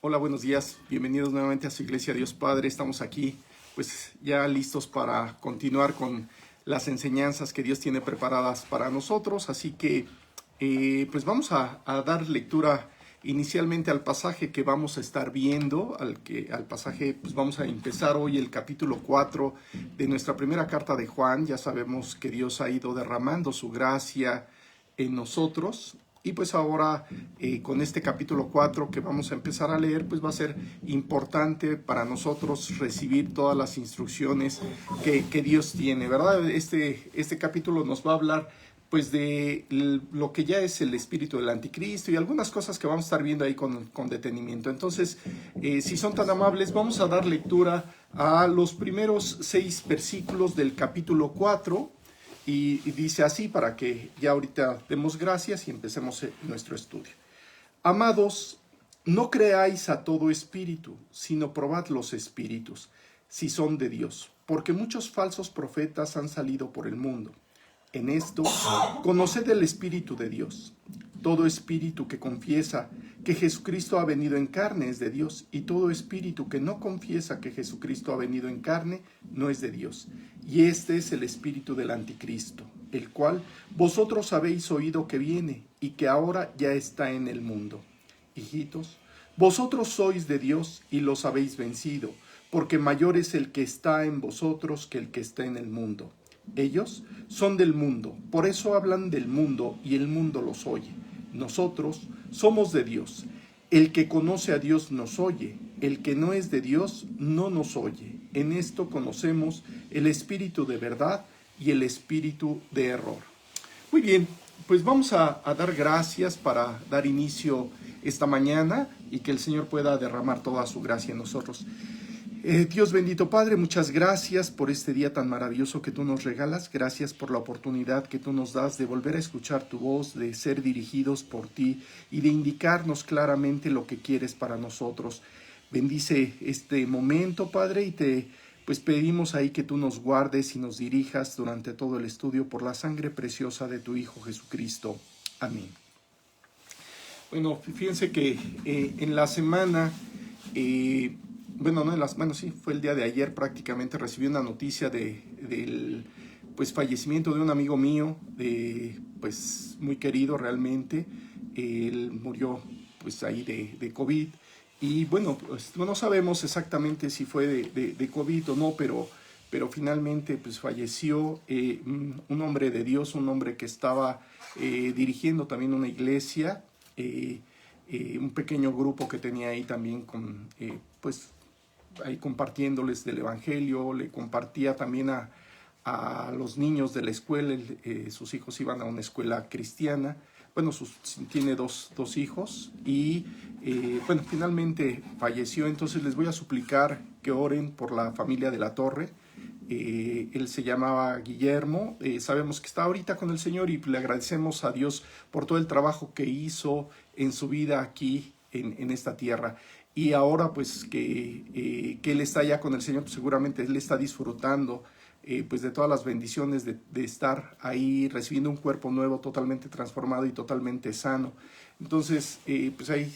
Hola, buenos días. Bienvenidos nuevamente a su Iglesia Dios Padre. Estamos aquí, pues ya listos para continuar con las enseñanzas que Dios tiene preparadas para nosotros. Así que, pues vamos a dar lectura inicialmente al pasaje que vamos a estar viendo, al pasaje, pues vamos a empezar hoy el capítulo 4 de nuestra primera carta de Juan. Ya sabemos que Dios ha ido derramando su gracia en nosotros. Y pues ahora con este capítulo 4 que vamos a empezar a leer, pues va a ser importante para nosotros recibir todas las instrucciones que Dios tiene, ¿verdad? Este capítulo nos va a hablar pues de lo que ya es el espíritu del anticristo y algunas cosas que vamos a estar viendo ahí con detenimiento. Entonces, si son tan amables, vamos a dar lectura a los primeros 6 versículos del capítulo 4. Y dice así para que ya ahorita demos gracias y empecemos nuestro estudio. Amados, no creáis a todo espíritu, sino probad los espíritus, si son de Dios, porque muchos falsos profetas han salido por el mundo. En esto, conoced el Espíritu de Dios. Todo espíritu que confiesa que Jesucristo ha venido en carne es de Dios, y todo espíritu que no confiesa que Jesucristo ha venido en carne no es de Dios. Y este es el espíritu del anticristo, el cual vosotros habéis oído que viene, y que ahora ya está en el mundo. Hijitos, vosotros sois de Dios y los habéis vencido, porque mayor es el que está en vosotros que el que está en el mundo. Ellos son del mundo, por eso hablan del mundo y el mundo los oye. Nosotros somos de Dios. El que conoce a Dios nos oye, el que no es de Dios no nos oye. En esto conocemos el espíritu de verdad y el espíritu de error. Muy bien, pues vamos a dar gracias para dar inicio esta mañana y que el Señor pueda derramar toda su gracia en nosotros. Dios bendito Padre, muchas gracias por este día tan maravilloso que tú nos regalas. Gracias por la oportunidad que tú nos das de volver a escuchar tu voz, de ser dirigidos por ti y de indicarnos claramente lo que quieres para nosotros. Bendice este momento, Padre, y te pues pedimos ahí que tú nos guardes y nos dirijas durante todo el estudio por la sangre preciosa de tu Hijo Jesucristo. Amén. Bueno, fíjense que en la semana... sí, fue el día de ayer prácticamente, recibí una noticia del pues fallecimiento de un amigo mío, pues muy querido realmente. Él murió pues ahí de COVID. Y bueno, pues no sabemos exactamente si fue de COVID o no, pero finalmente pues falleció un hombre de Dios, un hombre que estaba dirigiendo también una iglesia, un pequeño grupo que tenía ahí también pues ahí compartiéndoles del evangelio. Le compartía también a los niños de la escuela. Sus hijos iban a una escuela cristiana. Bueno, tiene dos hijos y bueno, finalmente falleció. Entonces les voy a suplicar que oren por la familia de la Torre. Él se llamaba Guillermo. Sabemos que está ahorita con el Señor y le agradecemos a Dios por todo el trabajo que hizo en su vida aquí en esta tierra. Y ahora pues que Él está ya con el Señor, pues seguramente Él está disfrutando pues de todas las bendiciones de estar ahí recibiendo un cuerpo nuevo, totalmente transformado y totalmente sano. Entonces pues ahí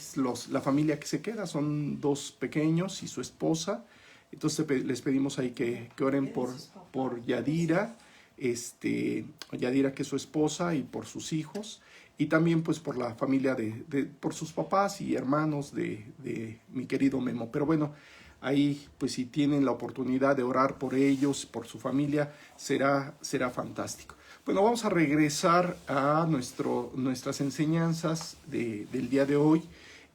la familia que se queda son 2 pequeños y su esposa. Entonces les pedimos ahí que oren por Yadira, Yadira que es su esposa, y por sus hijos. Y también pues por la familia por sus papás y hermanos de mi querido Memo. Pero bueno, ahí pues si tienen la oportunidad de orar por ellos, por su familia, será fantástico. Bueno, vamos a regresar a nuestras enseñanzas del día de hoy.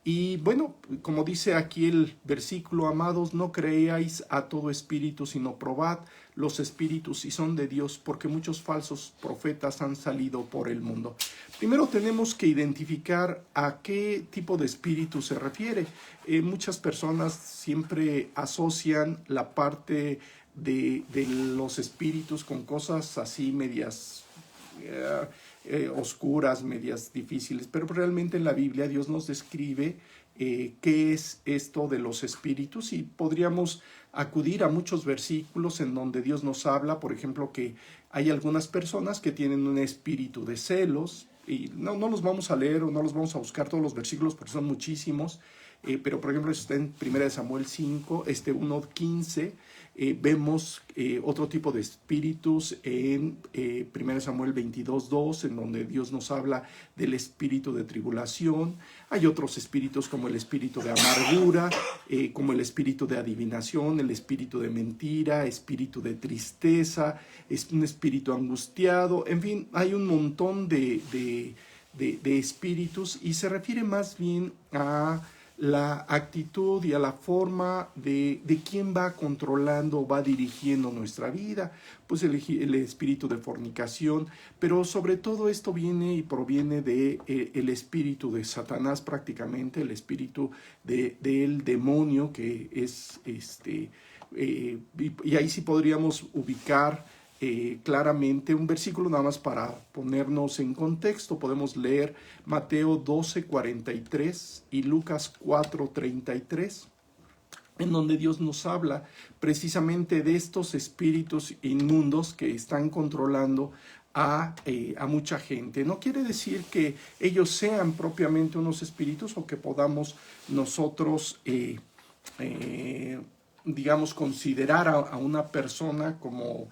Y bueno, como dice aquí el versículo, amados, no creáis a todo espíritu, sino probad los espíritus si son de Dios, porque muchos falsos profetas han salido por el mundo. Primero tenemos que identificar a qué tipo de espíritu se refiere. Muchas personas siempre asocian la parte de los espíritus con cosas así medias oscuras, medias difíciles, pero realmente en la Biblia Dios nos describe qué es esto de los espíritus, y podríamos acudir a muchos versículos en donde Dios nos habla, por ejemplo, que hay algunas personas que tienen un espíritu de celos, y no los vamos a leer o no los vamos a buscar todos los versículos porque son muchísimos, pero por ejemplo eso está en 1 Samuel 5, 1:15. Vemos otro tipo de espíritus en 1 Samuel 22:2, en donde Dios nos habla del espíritu de tribulación. Hay otros espíritus como el espíritu de amargura, como el espíritu de adivinación, el espíritu de mentira, espíritu de tristeza, es un espíritu angustiado. En fin, hay un montón de espíritus, y se refiere más bien a la actitud y a la forma de quién va controlando, va dirigiendo nuestra vida, pues el espíritu de fornicación, pero sobre todo esto viene y proviene de el espíritu de Satanás, prácticamente el espíritu del demonio, que es y ahí sí podríamos ubicar claramente un versículo nada más para ponernos en contexto. Podemos leer Mateo 12:43 y Lucas 4:33, en donde Dios nos habla precisamente de estos espíritus inmundos que están controlando a mucha gente. No quiere decir que ellos sean propiamente unos espíritus o que podamos nosotros digamos, considerar a una persona como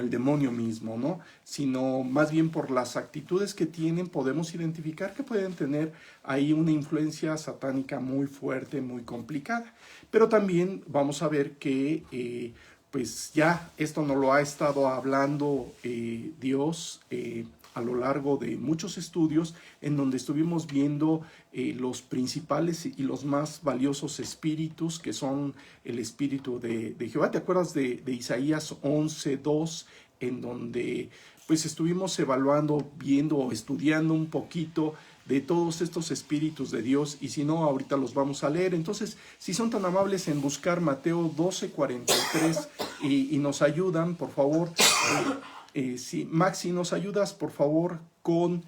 el demonio mismo, ¿no? Sino más bien por las actitudes que tienen podemos identificar que pueden tener ahí una influencia satánica muy fuerte, muy complicada. Pero también vamos a ver que pues ya esto nos lo ha estado hablando Dios a lo largo de muchos estudios, en donde estuvimos viendo los principales y los más valiosos espíritus, que son el espíritu de Jehová. ¿Te acuerdas de Isaías 11:2, en donde pues estuvimos evaluando, viendo o estudiando un poquito de todos estos espíritus de Dios? Y si no, ahorita los vamos a leer. Entonces, si son tan amables en buscar Mateo 12:43 y nos ayudan, por favor. Sí, Maxi, ¿nos ayudas, por favor, con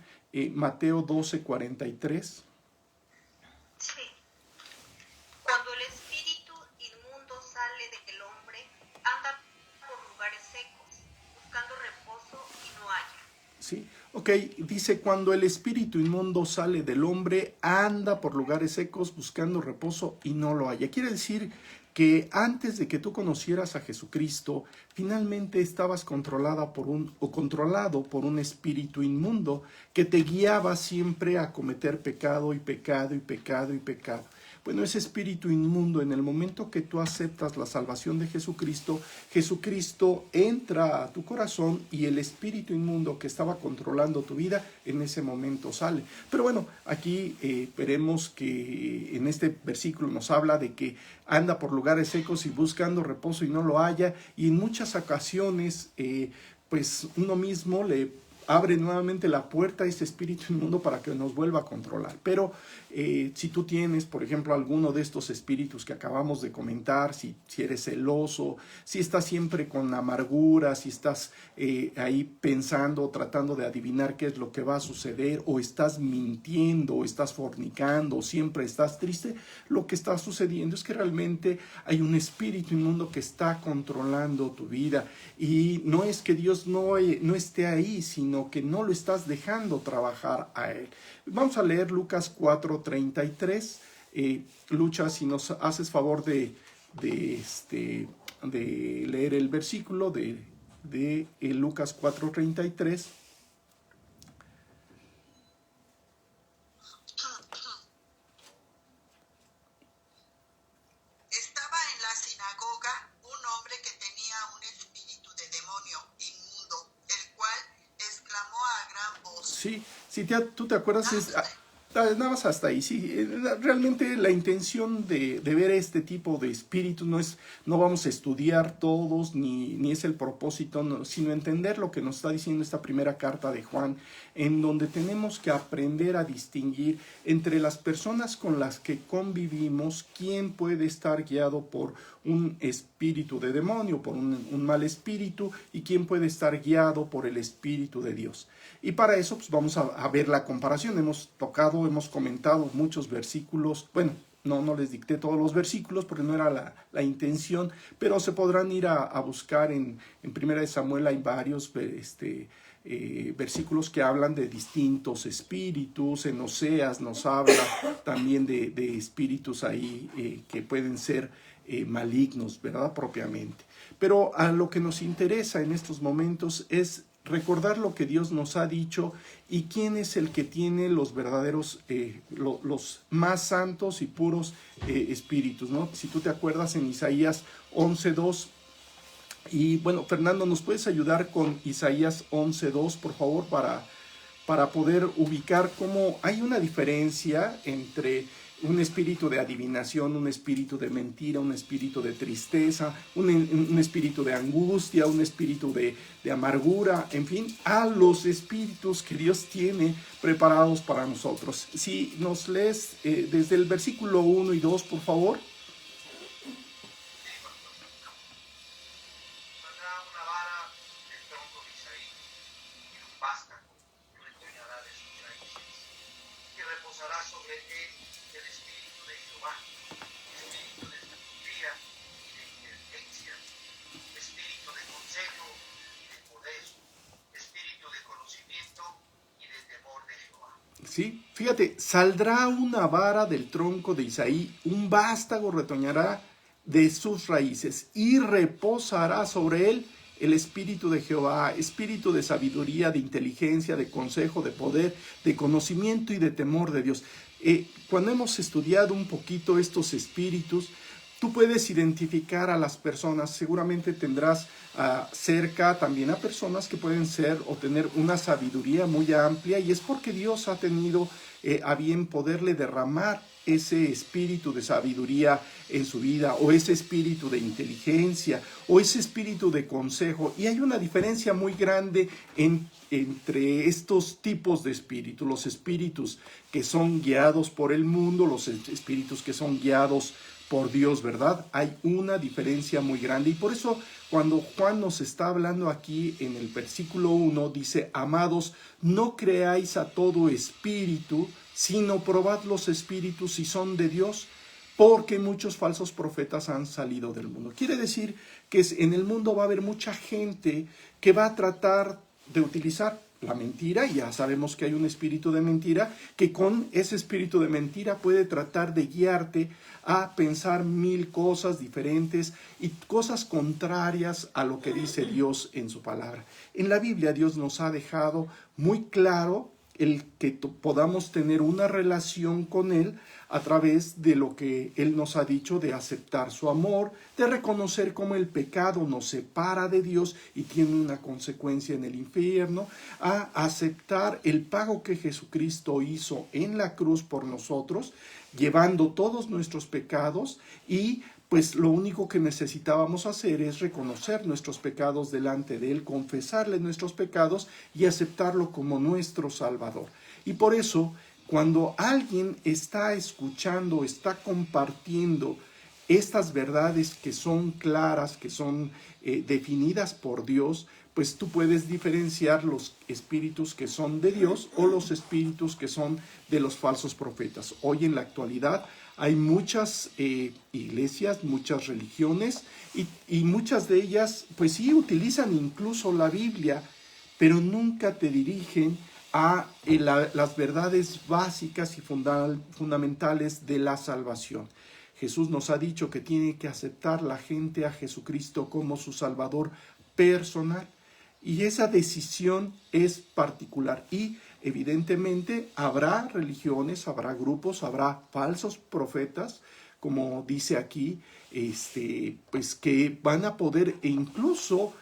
Mateo 12:43? Sí. Cuando el espíritu inmundo sale del hombre, anda por lugares secos, buscando reposo y no halla. Sí, ok, dice, cuando el espíritu inmundo sale del hombre, anda por lugares secos, buscando reposo y no lo halla. Quiere decir que antes de que tú conocieras a Jesucristo, finalmente estabas controlado por un espíritu inmundo que te guiaba siempre a cometer pecado y pecado y pecado y pecado. Bueno, ese espíritu inmundo, en el momento que tú aceptas la salvación de Jesucristo, Jesucristo entra a tu corazón y el espíritu inmundo que estaba controlando tu vida en ese momento sale. Pero bueno, aquí veremos que en este versículo nos habla de que anda por lugares secos y buscando reposo y no lo halla, y en muchas ocasiones pues uno mismo le abre nuevamente la puerta a este espíritu inmundo para que nos vuelva a controlar. Pero si tú tienes, por ejemplo, alguno de estos espíritus que acabamos de comentar, si eres celoso, si estás siempre con amargura, si estás ahí pensando, tratando de adivinar qué es lo que va a suceder, o estás mintiendo, o estás fornicando, o siempre estás triste, lo que está sucediendo es que realmente hay un espíritu inmundo que está controlando tu vida. Y no es que Dios no esté ahí, sino que no lo estás dejando trabajar a Él. Vamos a leer Lucas 4:33. Lucha, si nos haces favor de leer el versículo de Lucas 4:33. Estaba en la sinagoga un hombre que tenía un espíritu de demonio inmundo, el cual exclamó a gran voz. Sí, si tú te acuerdas, nada más hasta ahí. Sí, realmente la intención de ver este tipo de espíritus no vamos a estudiar todos, ni es el propósito, no, sino entender lo que nos está diciendo esta primera carta de Juan, en donde tenemos que aprender a distinguir entre las personas con las que convivimos, quién puede estar guiado por un espíritu de demonio, por un mal espíritu, y quién puede estar guiado por el Espíritu de Dios. Y para eso pues vamos a ver la comparación. Hemos comentado muchos versículos. Bueno, no les dicté todos los versículos porque no era la intención, pero se podrán ir a buscar en 1 Samuel. Hay varios versículos que hablan de distintos espíritus. En Oseas nos habla también de espíritus ahí que pueden ser malignos, ¿verdad? Propiamente. Pero a lo que nos interesa en estos momentos es recordar lo que Dios nos ha dicho y quién es el que tiene los verdaderos, los más santos y puros espíritus, ¿no? Si tú te acuerdas en Isaías 11:2, y bueno, Fernando, ¿nos puedes ayudar con Isaías 11:2, por favor, para poder ubicar cómo hay una diferencia entre un espíritu de adivinación, un espíritu de mentira, un espíritu de tristeza, un espíritu de angustia, un espíritu de amargura, en fin, a los espíritus que Dios tiene preparados para nosotros? Si nos lees desde el versículo 1 y 2, por favor. ¿Sí? Fíjate, saldrá una vara del tronco de Isaí, un vástago retoñará de sus raíces y reposará sobre él el espíritu de Jehová, espíritu de sabiduría, de inteligencia, de consejo, de poder, de conocimiento y de temor de Dios. Cuando hemos estudiado un poquito estos espíritus, tú puedes identificar a las personas. Seguramente tendrás cerca también a personas que pueden ser o tener una sabiduría muy amplia, y es porque Dios ha tenido a bien poderle derramar ese espíritu de sabiduría en su vida, o ese espíritu de inteligencia, o ese espíritu de consejo. Y hay una diferencia muy grande entre estos tipos de espíritus: los espíritus que son guiados por el mundo, los espíritus que son guiados por Dios, ¿verdad? Hay una diferencia muy grande, y por eso cuando Juan nos está hablando aquí en el versículo 1, dice: amados, no creáis a todo espíritu, sino probad los espíritus si son de Dios, porque muchos falsos profetas han salido del mundo. Quiere decir que en el mundo va a haber mucha gente que va a tratar de utilizar la mentira, y ya sabemos que hay un espíritu de mentira, que con ese espíritu de mentira puede tratar de guiarte a pensar mil cosas diferentes y cosas contrarias a lo que dice Dios en su palabra. En la Biblia Dios nos ha dejado muy claro el que podamos tener una relación con Él a través de lo que Él nos ha dicho, de aceptar su amor, de reconocer cómo el pecado nos separa de Dios y tiene una consecuencia en el infierno, a aceptar el pago que Jesucristo hizo en la cruz por nosotros, llevando todos nuestros pecados, y pues lo único que necesitábamos hacer es reconocer nuestros pecados delante de Él, confesarle nuestros pecados y aceptarlo como nuestro Salvador. Y por eso, cuando alguien está escuchando, está compartiendo estas verdades que son claras, que son definidas por Dios, pues tú puedes diferenciar los espíritus que son de Dios o los espíritus que son de los falsos profetas. Hoy en la actualidad hay muchas iglesias, muchas religiones, y muchas de ellas pues sí utilizan incluso la Biblia, pero nunca te dirigen a las verdades básicas y fundamentales de la salvación. Jesús nos ha dicho que tiene que aceptar la gente a Jesucristo como su Salvador personal, y esa decisión es particular. Y evidentemente habrá religiones, habrá grupos, habrá falsos profetas, como dice aquí, pues que van a poder incluso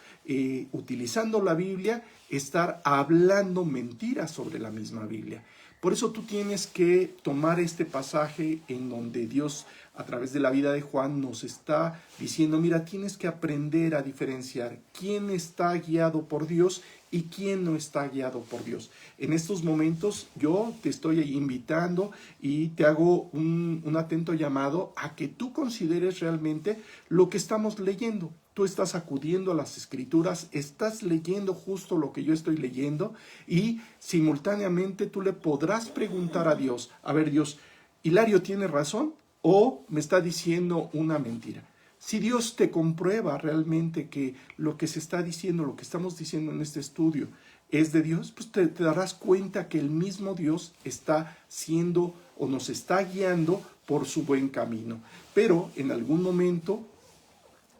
utilizando la Biblia estar hablando mentiras sobre la misma Biblia. Por eso tú tienes que tomar este pasaje en donde Dios, a través de la vida de Juan, nos está diciendo: mira, tienes que aprender a diferenciar quién está guiado por Dios y quién no está guiado por Dios. En estos momentos yo te estoy invitando y te hago un atento llamado a que tú consideres realmente lo que estamos leyendo. Tú estás acudiendo a las Escrituras, estás leyendo justo lo que yo estoy leyendo, y simultáneamente tú le podrás preguntar a Dios: a ver, Dios, ¿Hilario tiene razón o me está diciendo una mentira? Si Dios te comprueba realmente que lo que se está diciendo, lo que estamos diciendo en este estudio, es de Dios, pues te darás cuenta que el mismo Dios está siendo o nos está guiando por su buen camino. Pero en algún momento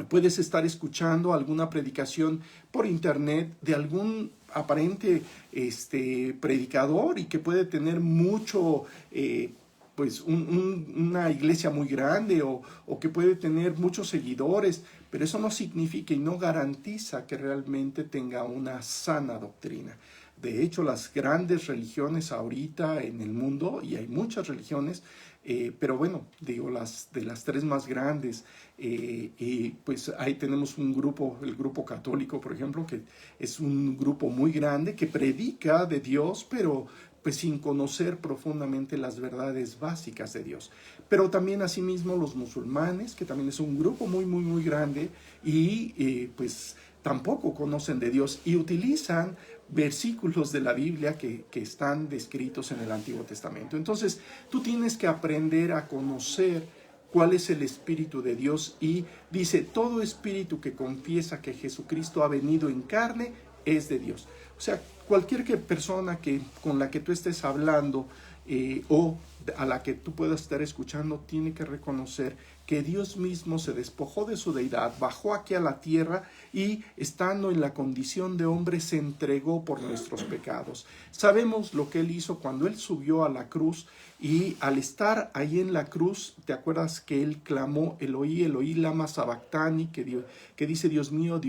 puedes estar escuchando alguna predicación por internet de algún aparente predicador y que puede tener mucho, pues una iglesia muy grande o que puede tener muchos seguidores, pero eso no significa y no garantiza que realmente tenga una sana doctrina. De hecho, las grandes religiones ahorita en el mundo, y hay muchas religiones, pero bueno, digo, de las tres más grandes, pues ahí tenemos un grupo, el grupo católico, por ejemplo, que es un grupo muy grande que predica de Dios, pero pues sin conocer profundamente las verdades básicas de Dios. Pero también asimismo los musulmanes, que también es un grupo muy, muy, muy grande y pues tampoco conocen de Dios y utilizan versículos de la Biblia que están descritos en el Antiguo Testamento. Entonces, tú tienes que aprender a conocer cuál es el Espíritu de Dios y dice, todo espíritu que confiesa que Jesucristo ha venido en carne es de Dios. O sea, cualquier persona con la que tú estés hablando o a la que tú puedas estar escuchando tiene que reconocer que Dios mismo se despojó de su deidad, bajó aquí a la tierra y estando en la condición de hombre se entregó por nuestros pecados. Sabemos lo que Él hizo cuando Él subió a la cruz y al estar ahí en la cruz, ¿te acuerdas que Él clamó Eloí, Eloí, lama sabactani, que dice Dios mío,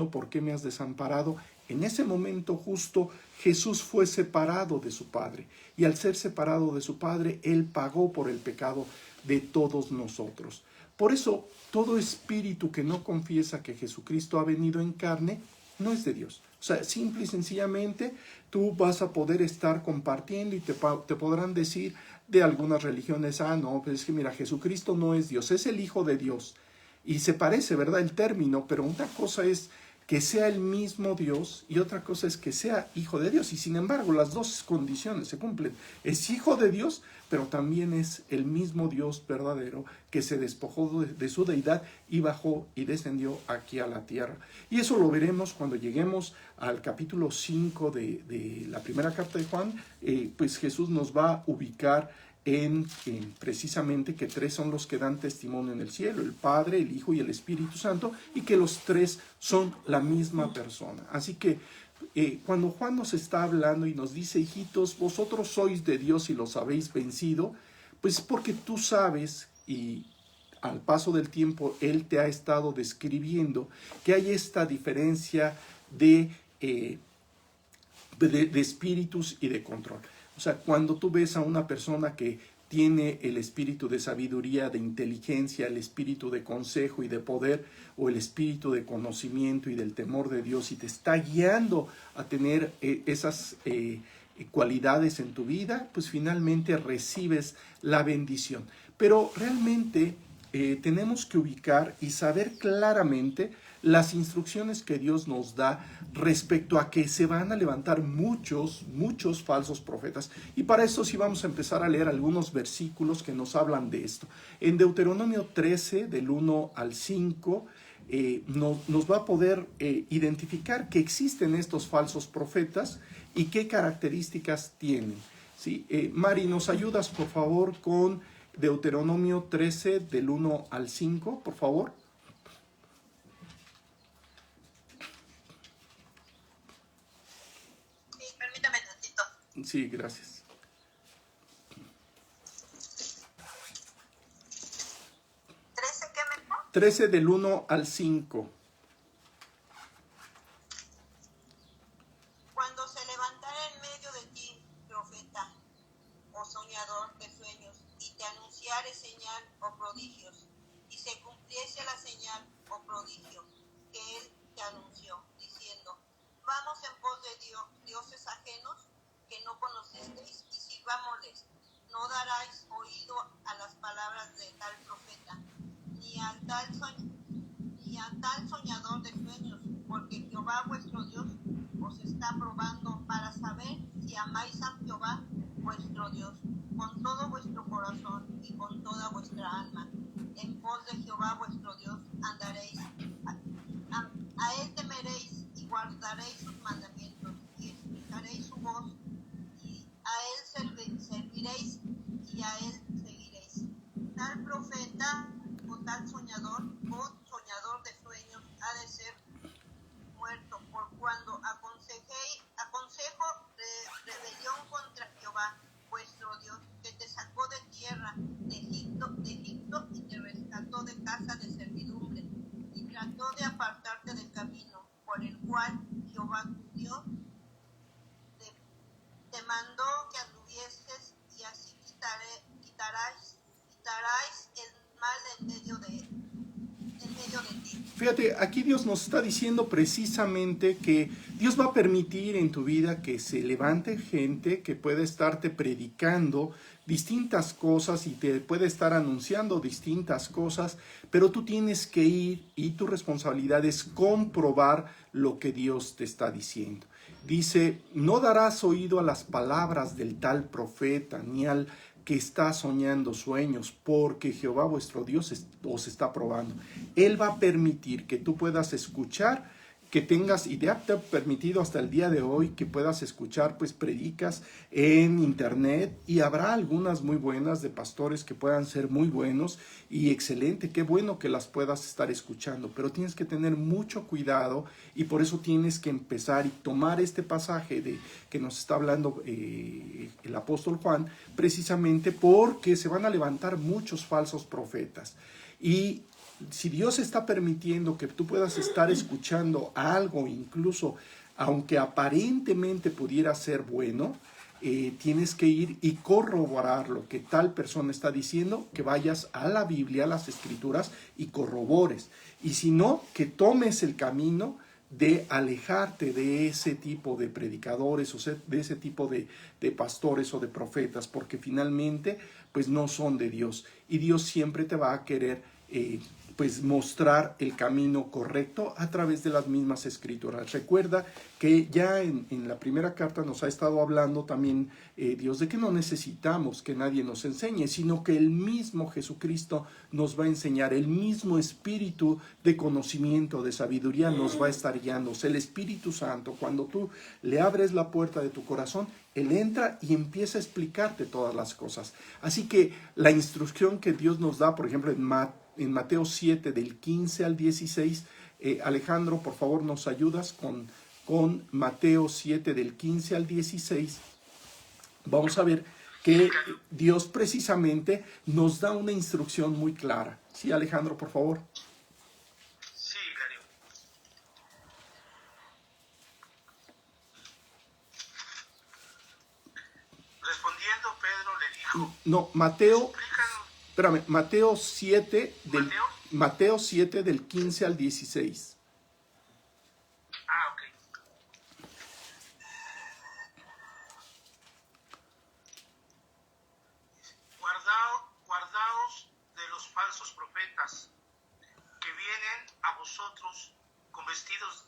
¿por qué me has desamparado? En ese momento justo Jesús fue separado de su Padre y al ser separado de su Padre, Él pagó por el pecado de todos nosotros. Por eso, todo espíritu que no confiesa que Jesucristo ha venido en carne, no es de Dios. O sea, simple y sencillamente, tú vas a poder estar compartiendo y te podrán decir de algunas religiones, no, pues es que mira, Jesucristo no es Dios, es el Hijo de Dios. Y se parece, ¿verdad?, el término, pero una cosa es que sea el mismo Dios y otra cosa es que sea hijo de Dios. Y sin embargo, las dos condiciones se cumplen. Es hijo de Dios, pero también es el mismo Dios verdadero que se despojó de su deidad y bajó y descendió aquí a la tierra. Y eso lo veremos cuando lleguemos al capítulo 5 de la primera carta de Juan. Pues Jesús nos va a ubicar en precisamente que tres son los que dan testimonio en el cielo, el Padre, el Hijo y el Espíritu Santo, y que los tres son la misma persona. Así que cuando Juan nos está hablando y nos dice, hijitos, vosotros sois de Dios y los habéis vencido, pues porque tú sabes y al paso del tiempo Él te ha estado describiendo que hay esta diferencia de espíritus y de control. O sea, cuando tú ves a una persona que tiene el espíritu de sabiduría, de inteligencia, el espíritu de consejo y de poder, o el espíritu de conocimiento y del temor de Dios, y te está guiando a tener esas cualidades en tu vida, pues finalmente recibes la bendición. Pero realmente tenemos que ubicar y saber claramente las instrucciones que Dios nos da respecto a que se van a levantar muchos falsos profetas. Y para eso sí vamos a empezar a leer algunos versículos que nos hablan de esto. En Deuteronomio 13, del 1 al 5, nos va a poder identificar que existen estos falsos profetas y qué características tienen. ¿Sí? Mari, ¿nos ayudas por favor con Deuteronomio 13, del 1 al 5, por favor? Sí, gracias. 13 del 1 al 5. Cuando se levantara en medio de ti profeta o soñador de sueños y te anunciare señal o prodigios y se cumpliese la señal o prodigio que él te anunció, diciendo, vamos en pos de dioses ajenos que no conocisteis y sirvámosles. No daráis oído a las palabras de tal profeta, ni a tal soñador de sueños, porque Jehová vuestro Dios os está probando para saber si amáis a Jehová vuestro Dios con todo vuestro corazón y con toda vuestra alma. En pos de Jehová vuestro Dios andaréis, a él temeréis y guardaréis sus mandamientos y Fíjate, aquí Dios nos está diciendo precisamente que Dios va a permitir en tu vida que se levante gente que pueda estarte predicando distintas cosas y te puede estar anunciando distintas cosas, pero tú tienes que ir y tu responsabilidad es comprobar lo que Dios te está diciendo. Dice, no darás oído a las palabras del tal profeta, ni al que está soñando sueños, porque Jehová vuestro Dios os está probando. Él va a permitir que tú puedas escuchar, que tengas, y te ha permitido hasta el día de hoy que puedas escuchar pues predicas en internet, y habrá algunas muy buenas de pastores que puedan ser muy buenos y excelente, qué bueno que las puedas estar escuchando, pero tienes que tener mucho cuidado y por eso tienes que empezar y tomar este pasaje de que nos está hablando el apóstol Juan, precisamente porque se van a levantar muchos falsos profetas. Y si Dios está permitiendo que tú puedas estar escuchando algo, incluso aunque aparentemente pudiera ser bueno, tienes que ir y corroborar lo que tal persona está diciendo, que vayas a la Biblia, a las Escrituras y corrobores. Y si no, que tomes el camino de alejarte de ese tipo de predicadores o de ese tipo de pastores o de profetas, porque finalmente pues no son de Dios. Y Dios siempre te va a querer pues mostrar el camino correcto a través de las mismas escrituras. Recuerda que ya en la primera carta nos ha estado hablando también Dios de que no necesitamos que nadie nos enseñe, sino que el mismo Jesucristo nos va a enseñar, el mismo espíritu de conocimiento, de sabiduría nos va a estar guiando. O sea, el Espíritu Santo, cuando tú le abres la puerta de tu corazón, Él entra y empieza a explicarte todas las cosas. Así que la instrucción que Dios nos da, por ejemplo, en Mateo 7, del 15 al 16, Alejandro, por favor, nos ayudas con Mateo 7, del 15 al 16. Vamos a ver que Dios precisamente nos da una instrucción muy clara. Sí, Alejandro, por favor. Sí, Hilario. Respondiendo, Pedro le dijo... No, Mateo... Explícanos. Espérame, Mateo 7, ¿Mateo? Mateo 7 del 15 al 16. Ah, ok. Guardaos de los falsos profetas que vienen a vosotros con vestidos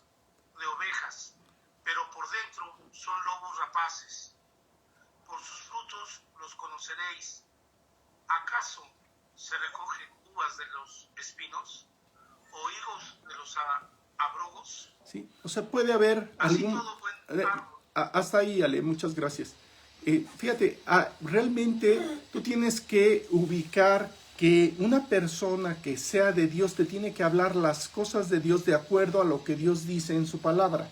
de ovejas, pero por dentro son lobos rapaces. Por sus frutos los conoceréis. ¿Acaso se recogen uvas de los espinos o higos de los abrogos? Sí, o sea, puede haber Así algún... todo buen árbol. Hasta ahí, Ale, muchas gracias. Fíjate, realmente tú tienes que ubicar que una persona que sea de Dios te tiene que hablar las cosas de Dios de acuerdo a lo que Dios dice en su palabra.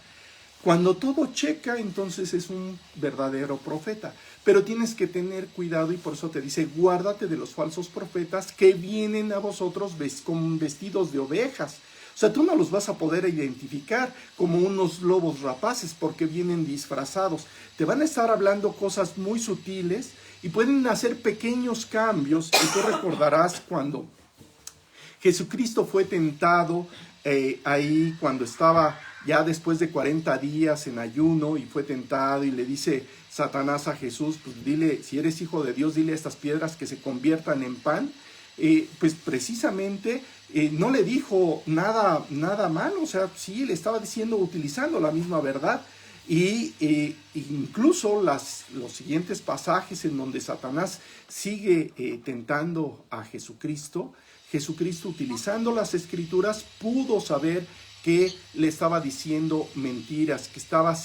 Cuando todo checa, entonces es un verdadero profeta. Pero tienes que tener cuidado y por eso te dice, guárdate de los falsos profetas que vienen a vosotros con vestidos de ovejas. O sea, tú no los vas a poder identificar como unos lobos rapaces porque vienen disfrazados. Te van a estar hablando cosas muy sutiles y pueden hacer pequeños cambios. Y tú recordarás cuando Jesucristo fue tentado ahí cuando estaba ya después de 40 días en ayuno y fue tentado y le dice Satanás a Jesús, pues dile, si eres hijo de Dios, dile a estas piedras que se conviertan en pan. Pues precisamente no le dijo nada malo, o sea, sí le estaba diciendo, utilizando la misma verdad. Y incluso los siguientes pasajes en donde Satanás sigue tentando a Jesucristo, Jesucristo utilizando las escrituras pudo saber que le estaba diciendo mentiras, que estaba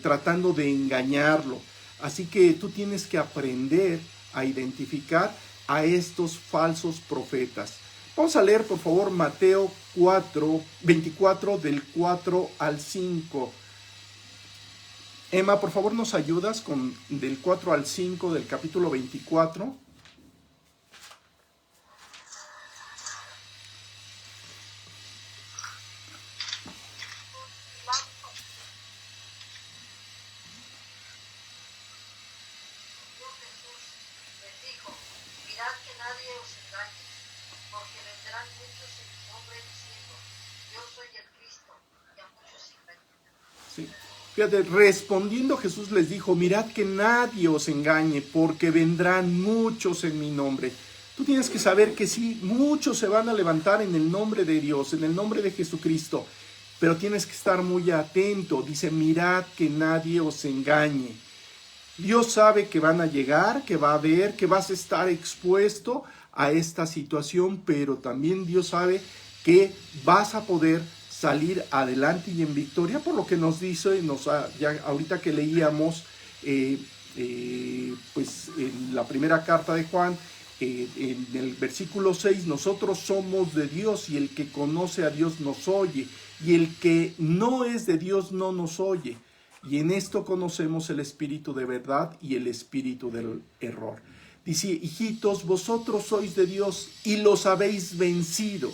tratando de engañarlo. Así que tú tienes que aprender a identificar a estos falsos profetas. Vamos a leer, por favor, Mateo 24, del 4 al 5. Emma, por favor, ¿nos ayudas con del 4 al 5 del capítulo 24? porque vendrán muchos en mi nombre diciendo, yo soy el Cristo, y a muchos engañarán. Sí. Fíjate, respondiendo Jesús les dijo, mirad que nadie os engañe, porque vendrán muchos en mi nombre. Tú tienes que saber que sí, muchos se van a levantar en el nombre de Dios, en el nombre de Jesucristo, pero tienes que estar muy atento. Dice, mirad que nadie os engañe. Dios sabe que van a llegar, que va a haber, que vas a estar expuesto a esta situación, pero también Dios sabe que vas a poder salir adelante y en victoria, por lo que nos dice, ya ahorita que leíamos pues en la primera carta de Juan, en el versículo 6, nosotros somos de Dios y el que conoce a Dios nos oye, y el que no es de Dios no nos oye. Y en esto conocemos el espíritu de verdad y el espíritu del error. Dice, hijitos, vosotros sois de Dios y los habéis vencido,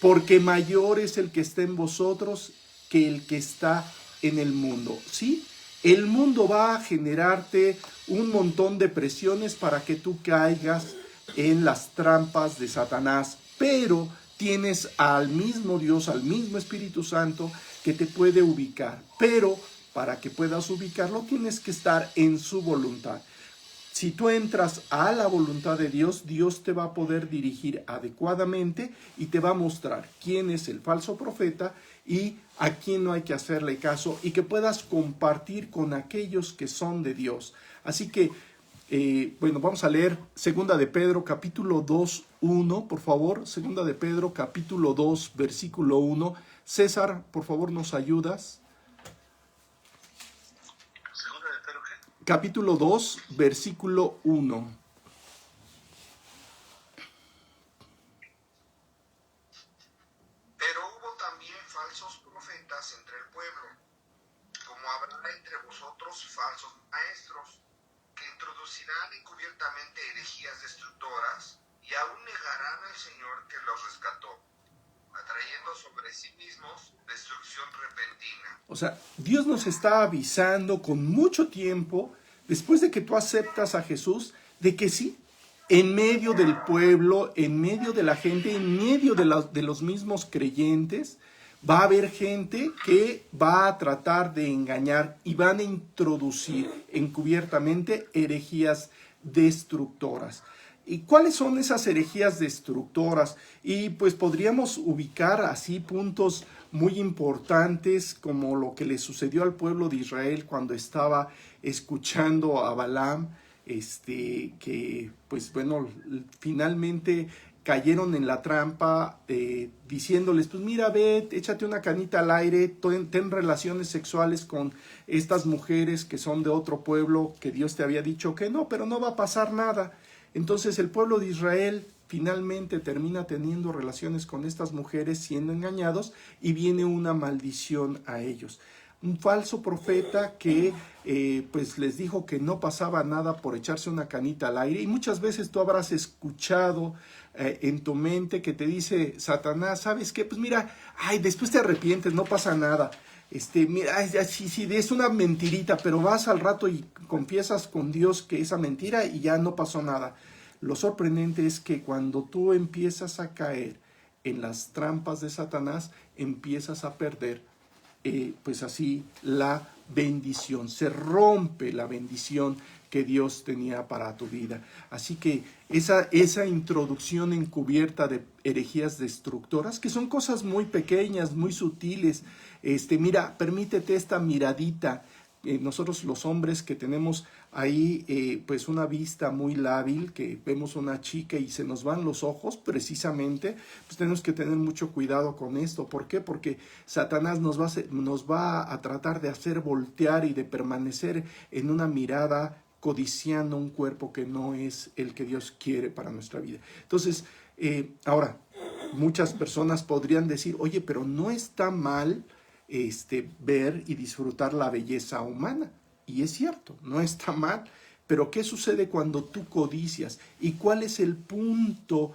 porque mayor es el que está en vosotros que el que está en el mundo. ¿Sí? El mundo va a generarte un montón de presiones para que tú caigas en las trampas de Satanás, pero tienes al mismo Dios, al mismo Espíritu Santo que te puede ubicar, pero para que puedas ubicarlo tienes que estar en su voluntad. Si tú entras a la voluntad de Dios, Dios te va a poder dirigir adecuadamente y te va a mostrar quién es el falso profeta y a quién no hay que hacerle caso, y que puedas compartir con aquellos que son de Dios. Así que, bueno, vamos a leer 2 de Pedro capítulo 2, 1, por favor. 2 de Pedro capítulo 2, versículo 1. César, por favor, ¿nos ayudas? Capítulo 2, versículo 1. Pero hubo también falsos profetas entre el pueblo, como habrá entre vosotros falsos maestros, que introducirán encubiertamente herejías destructoras, y aún negarán al Señor que los rescató, atrayendo sobre sí mismos destrucción repentina. O sea, Dios nos está avisando con mucho tiempo, después de que tú aceptas a Jesús, de que sí, en medio del pueblo, en medio de la gente, en medio de los mismos creyentes, va a haber gente que va a tratar de engañar y van a introducir encubiertamente herejías destructoras. ¿Y cuáles son esas herejías destructoras? Y pues podríamos ubicar así puntos muy importantes, como lo que le sucedió al pueblo de Israel cuando estaba escuchando a Balaam, que pues bueno, finalmente cayeron en la trampa, diciéndoles, pues mira, ve, échate una canita al aire, ten relaciones sexuales con estas mujeres que son de otro pueblo, que Dios te había dicho que no, pero no va a pasar nada. Entonces el pueblo de Israel finalmente termina teniendo relaciones con estas mujeres, siendo engañados, y viene una maldición a ellos. Un falso profeta que pues les dijo que no pasaba nada por echarse una canita al aire. Y muchas veces tú habrás escuchado en tu mente que te dice Satanás, ¿sabes qué? Pues mira, ay, después te arrepientes, no pasa nada. Mira, sí, es una mentirita, pero vas al rato y confiesas con Dios que esa mentira y ya no pasó nada. Lo sorprendente es que cuando tú empiezas a caer en las trampas de Satanás, empiezas a perder pues así la bendición, se rompe la bendición que Dios tenía para tu vida. Así que esa introducción encubierta de herejías destructoras, que son cosas muy pequeñas, muy sutiles, mira, permítete esta miradita. Nosotros los hombres que tenemos ahí pues una vista muy lábil, que vemos una chica y se nos van los ojos precisamente, pues tenemos que tener mucho cuidado con esto. ¿Por qué? Porque Satanás nos va a tratar de hacer voltear y de permanecer en una mirada codiciando un cuerpo que no es el que Dios quiere para nuestra vida. Entonces, ahora, muchas personas podrían decir, oye, pero no está mal ver y disfrutar la belleza humana. Y es cierto, no está mal, pero ¿qué sucede cuando tú codicias? ¿Y cuál es el punto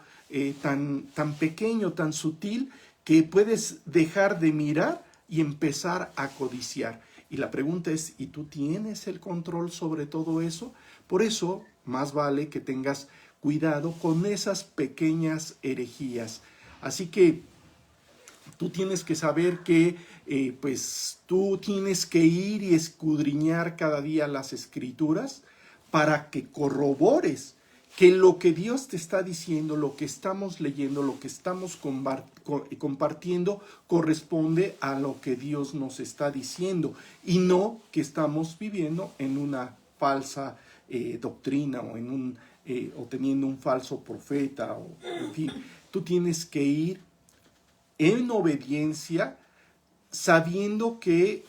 tan pequeño, tan sutil, que puedes dejar de mirar y empezar a codiciar? Y la pregunta es, ¿y tú tienes el control sobre todo eso? Por eso, más vale que tengas cuidado con esas pequeñas herejías. Así que tú tienes que saber que pues tú tienes que ir y escudriñar cada día las escrituras para que corrobores que lo que Dios te está diciendo, lo que estamos leyendo, lo que estamos compartiendo, corresponde a lo que Dios nos está diciendo y no que estamos viviendo en una falsa doctrina o teniendo un falso profeta. En fin, tú tienes que ir en obediencia, sabiendo que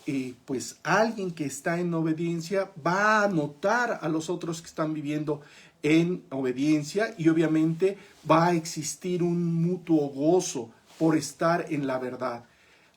pues alguien que está en obediencia va a notar a los otros que están viviendo en obediencia y obviamente va a existir un mutuo gozo por estar en la verdad.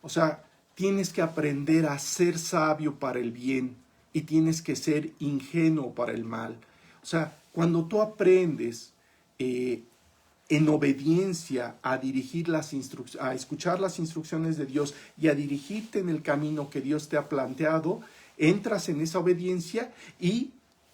O sea, tienes que aprender a ser sabio para el bien y tienes que ser ingenuo para el mal. O sea, cuando tú aprendes en obediencia a dirigir a escuchar las instrucciones de Dios y a dirigirte en el camino que Dios te ha planteado, entras en esa obediencia y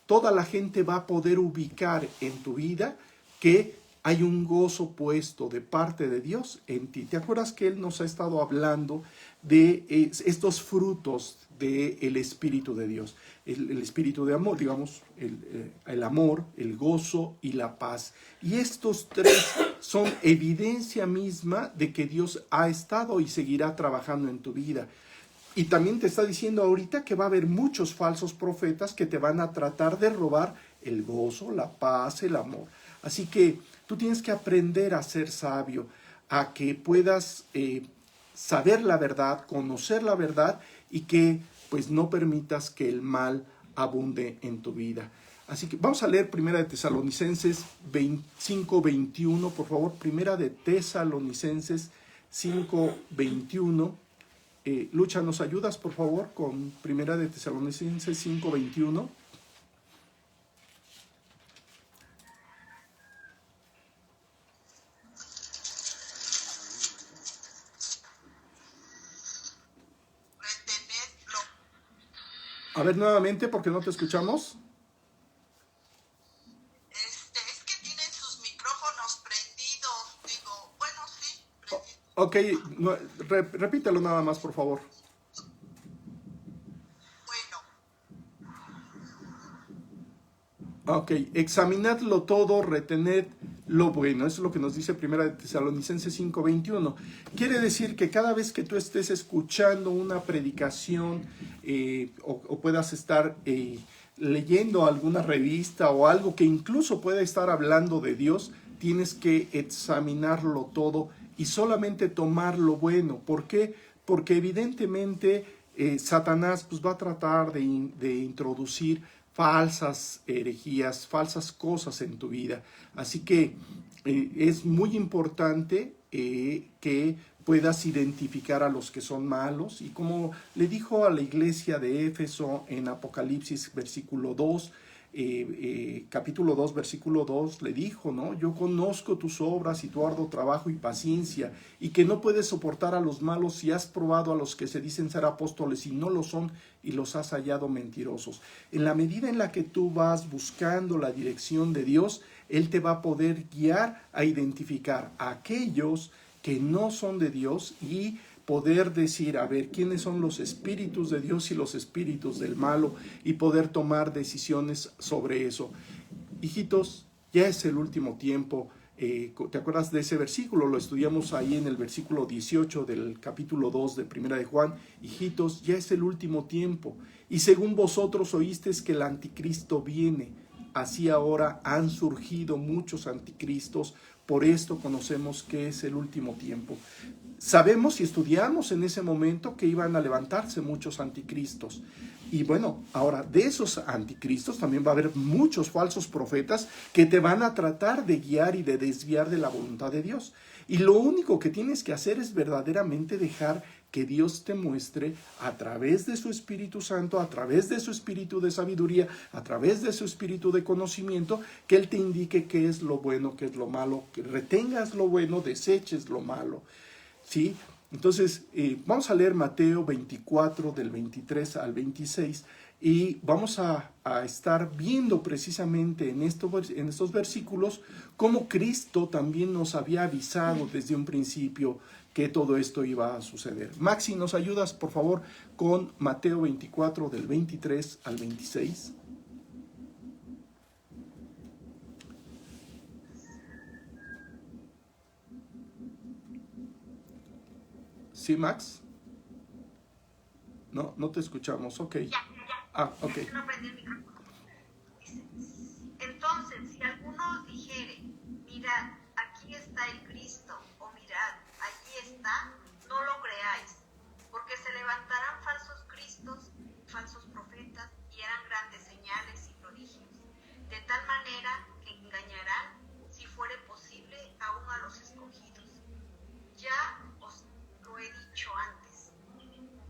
toda la gente va a poder ubicar en tu vida que hay un gozo puesto de parte de Dios en ti. ¿Te acuerdas que Él nos ha estado hablando de estos frutos del Espíritu de Dios? El espíritu de amor, digamos, el amor, el gozo y la paz. Y estos tres son evidencia misma de que Dios ha estado y seguirá trabajando en tu vida. Y también te está diciendo ahorita que va a haber muchos falsos profetas que te van a tratar de robar el gozo, la paz, el amor. Así que tú tienes que aprender a ser sabio, a que puedas saber la verdad, conocer la verdad y que pues no permitas que el mal abunde en tu vida. Así que vamos a leer Primera de Tesalonicenses 5:21, por favor. Primera de Tesalonicenses 5:21. Lucha, ¿nos ayudas, por favor, con Primera de Tesalonicenses 5:21? A ver, nuevamente, porque no te escuchamos. Es que tienen sus micrófonos prendidos. Digo, bueno, sí, Ok, prendidos. repítelo nada más, por favor. Bueno, Ok, examinadlo todo, retened lo bueno. Eso es lo que nos dice Primera de Tesalonicenses 5:21. Quiere decir que cada vez que tú estés escuchando una predicación o puedas estar leyendo alguna revista o algo que incluso pueda estar hablando de Dios, tienes que examinarlo todo y solamente tomar lo bueno. ¿Por qué? Porque evidentemente Satanás pues, va a tratar de introducir falsas herejías, falsas cosas en tu vida. Así que es muy importante que puedas identificar a los que son malos. Y como le dijo a la iglesia de Éfeso en Apocalipsis capítulo 2, versículo 2, le dijo, ¿no? Yo conozco tus obras y tu arduo trabajo y paciencia, y que no puedes soportar a los malos y has probado a los que se dicen ser apóstoles y no lo son y los has hallado mentirosos. En la medida en la que tú vas buscando la dirección de Dios, Él te va a poder guiar a identificar a aquellos que no son de Dios y poder decir, a ver, quiénes son los espíritus de Dios y los espíritus del malo y poder tomar decisiones sobre eso. Hijitos, ya es el último tiempo. ¿Te acuerdas de ese versículo? Lo estudiamos ahí en el versículo 18 del capítulo 2 de Primera de Juan. Hijitos, ya es el último tiempo. Y según vosotros oísteis que el anticristo viene, así ahora han surgido muchos anticristos. Por esto conocemos que es el último tiempo. Sabemos y estudiamos en ese momento que iban a levantarse muchos anticristos. Y bueno, ahora de esos anticristos también va a haber muchos falsos profetas que te van a tratar de guiar y de desviar de la voluntad de Dios. Y lo único que tienes que hacer es verdaderamente dejar que Dios te muestre a través de su Espíritu Santo, a través de su Espíritu de sabiduría, a través de su Espíritu de conocimiento, que Él te indique qué es lo bueno, qué es lo malo, que retengas lo bueno, deseches lo malo. ¿Sí? Entonces, vamos a leer Mateo 24 del 23 al 26 Y vamos a estar viendo precisamente en estos versículos cómo Cristo también nos había avisado desde un principio que todo esto iba a suceder. Maxi, ¿nos ayudas, por favor, con Mateo 24, del 23 al 26? ¿Sí, Max? No, no te escuchamos. Ok. Ya. Ah, ok. No prendí el micrófono. Dice, entonces, si alguno os dijere, mirad, aquí está el Cristo, o mirad, allí está, no lo creáis, porque se levantarán falsos cristos, falsos profetas, y harán grandes señales y prodigios, de tal manera que engañarán, si fuere posible, aún a los escogidos. Ya os lo he dicho antes.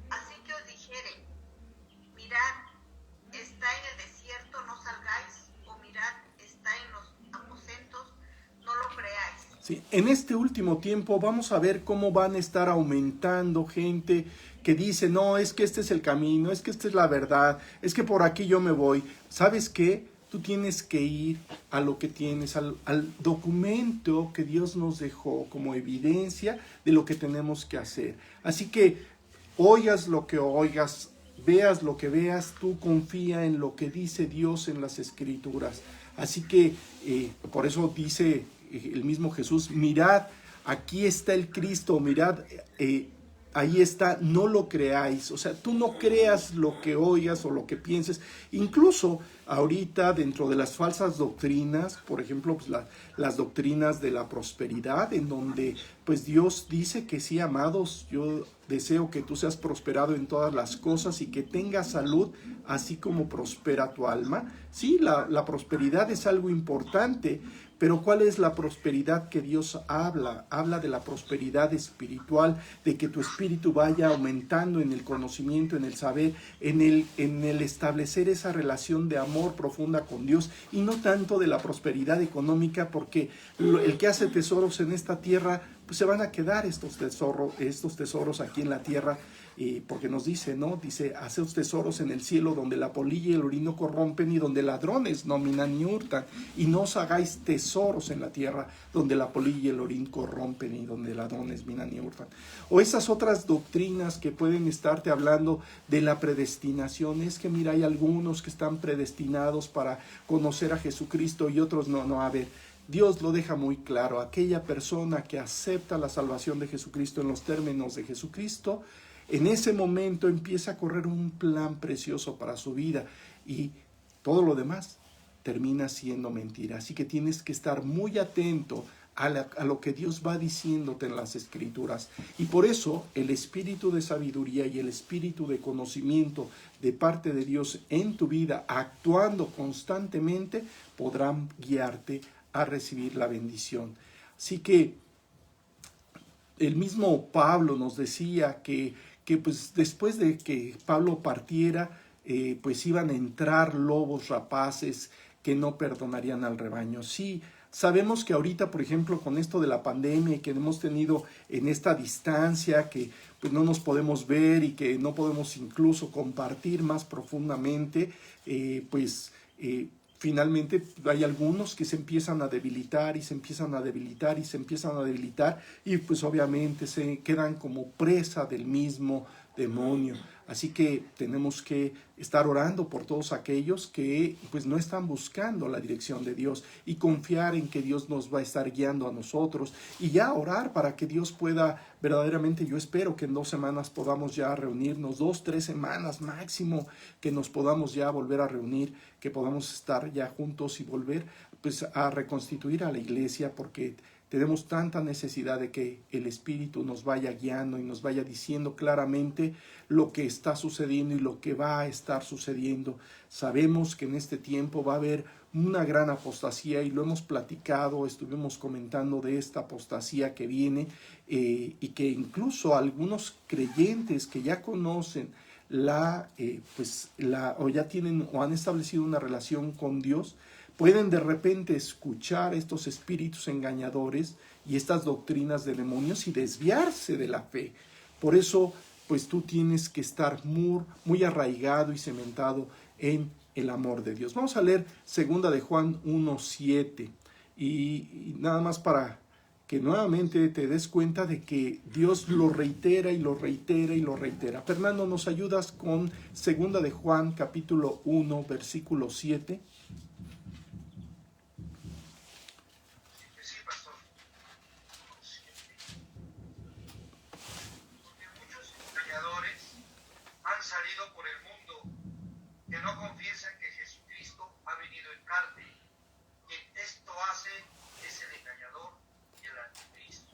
Así que os dijere, mirad, está en el desierto, no salgáis, o mirad, está en los aposentos, no lo creáis. Sí, en este último tiempo vamos a ver cómo van a estar aumentando gente que dice, no, es que este es el camino, es que esta es la verdad, es que por aquí yo me voy. ¿Sabes qué? Tú tienes que ir a lo que tienes, al documento que Dios nos dejó como evidencia de lo que tenemos que hacer. Así que oigas lo que oigas, veas lo que veas, tú confía en lo que dice Dios en las Escrituras. Así que por eso dice el mismo Jesús, mirad, aquí está el Cristo, mirad, ahí está, no lo creáis. O sea, tú no creas lo que oigas o lo que pienses. Incluso ahorita dentro de las falsas doctrinas, por ejemplo, pues las doctrinas de la prosperidad, en donde pues Dios dice que sí, amados, yo deseo que tú seas prosperado en todas las cosas y que tengas salud, así como prospera tu alma. Sí, la prosperidad es algo importante, pero ¿cuál es la prosperidad que Dios habla? Habla de la prosperidad espiritual, de que tu espíritu vaya aumentando en el conocimiento, en el saber, en el establecer esa relación de amor profunda con Dios, y no tanto de la prosperidad económica, porque el que hace tesoros en esta tierra, pues se van a quedar estos tesoros aquí en la tierra, porque nos dice, ¿no? Dice, haced tesoros en el cielo donde la polilla y el orín no corrompen y donde ladrones no minan ni hurtan, y no os hagáis tesoros en la tierra donde la polilla y el orín corrompen y donde ladrones minan ni hurtan. O esas otras doctrinas que pueden estarte hablando de la predestinación. Es que mira, hay algunos que están predestinados para conocer a Jesucristo y otros no. A ver, Dios lo deja muy claro. Aquella persona que acepta la salvación de Jesucristo en los términos de Jesucristo, en ese momento empieza a correr un plan precioso para su vida, y todo lo demás termina siendo mentira. Así que tienes que estar muy atento a lo que Dios va diciéndote en las Escrituras. Y por eso el espíritu de sabiduría y el espíritu de conocimiento de parte de Dios en tu vida, actuando constantemente, podrán guiarte a recibir la bendición. Así que el mismo Pablo nos decía que pues después de que Pablo partiera, pues iban a entrar lobos rapaces que no perdonarían al rebaño. Sí, sabemos que ahorita, por ejemplo, con esto de la pandemia y que hemos tenido en esta distancia, que pues no nos podemos ver y que no podemos incluso compartir más profundamente, finalmente hay algunos que se empiezan a debilitar y se empiezan a debilitar y se empiezan a debilitar, y pues obviamente se quedan como presa del mismo demonio. Así que tenemos que estar orando por todos aquellos que pues no están buscando la dirección de Dios, y confiar en que Dios nos va a estar guiando a nosotros, y ya orar para que Dios pueda verdaderamente. Yo espero que en 2 semanas podamos ya reunirnos, 2, 3 semanas máximo, que nos podamos ya volver a reunir, que podamos estar ya juntos y volver pues a reconstituir a la iglesia, porque tenemos tanta necesidad de que el Espíritu nos vaya guiando y nos vaya diciendo claramente lo que está sucediendo y lo que va a estar sucediendo. Sabemos que en este tiempo va a haber una gran apostasía, y lo hemos platicado, estuvimos comentando de esta apostasía que viene, y que incluso algunos creyentes que ya conocen o ya tienen o han establecido una relación con Dios, pueden de repente escuchar estos espíritus engañadores y estas doctrinas de demonios y desviarse de la fe. Por eso pues tú tienes que estar muy, muy arraigado y cementado en el amor de Dios. Vamos a leer 2 de Juan 1:7 y nada más para que nuevamente te des cuenta de que Dios lo reitera y lo reitera y lo reitera. Fernando, ¿nos ayudas con 2 de Juan capítulo 1 versículo 7? Sí, pastor. Porque muchos engañadores han salido por el mundo que no confiesan que Jesucristo ha venido en carne. Quien esto hace es el engañador y el anticristo.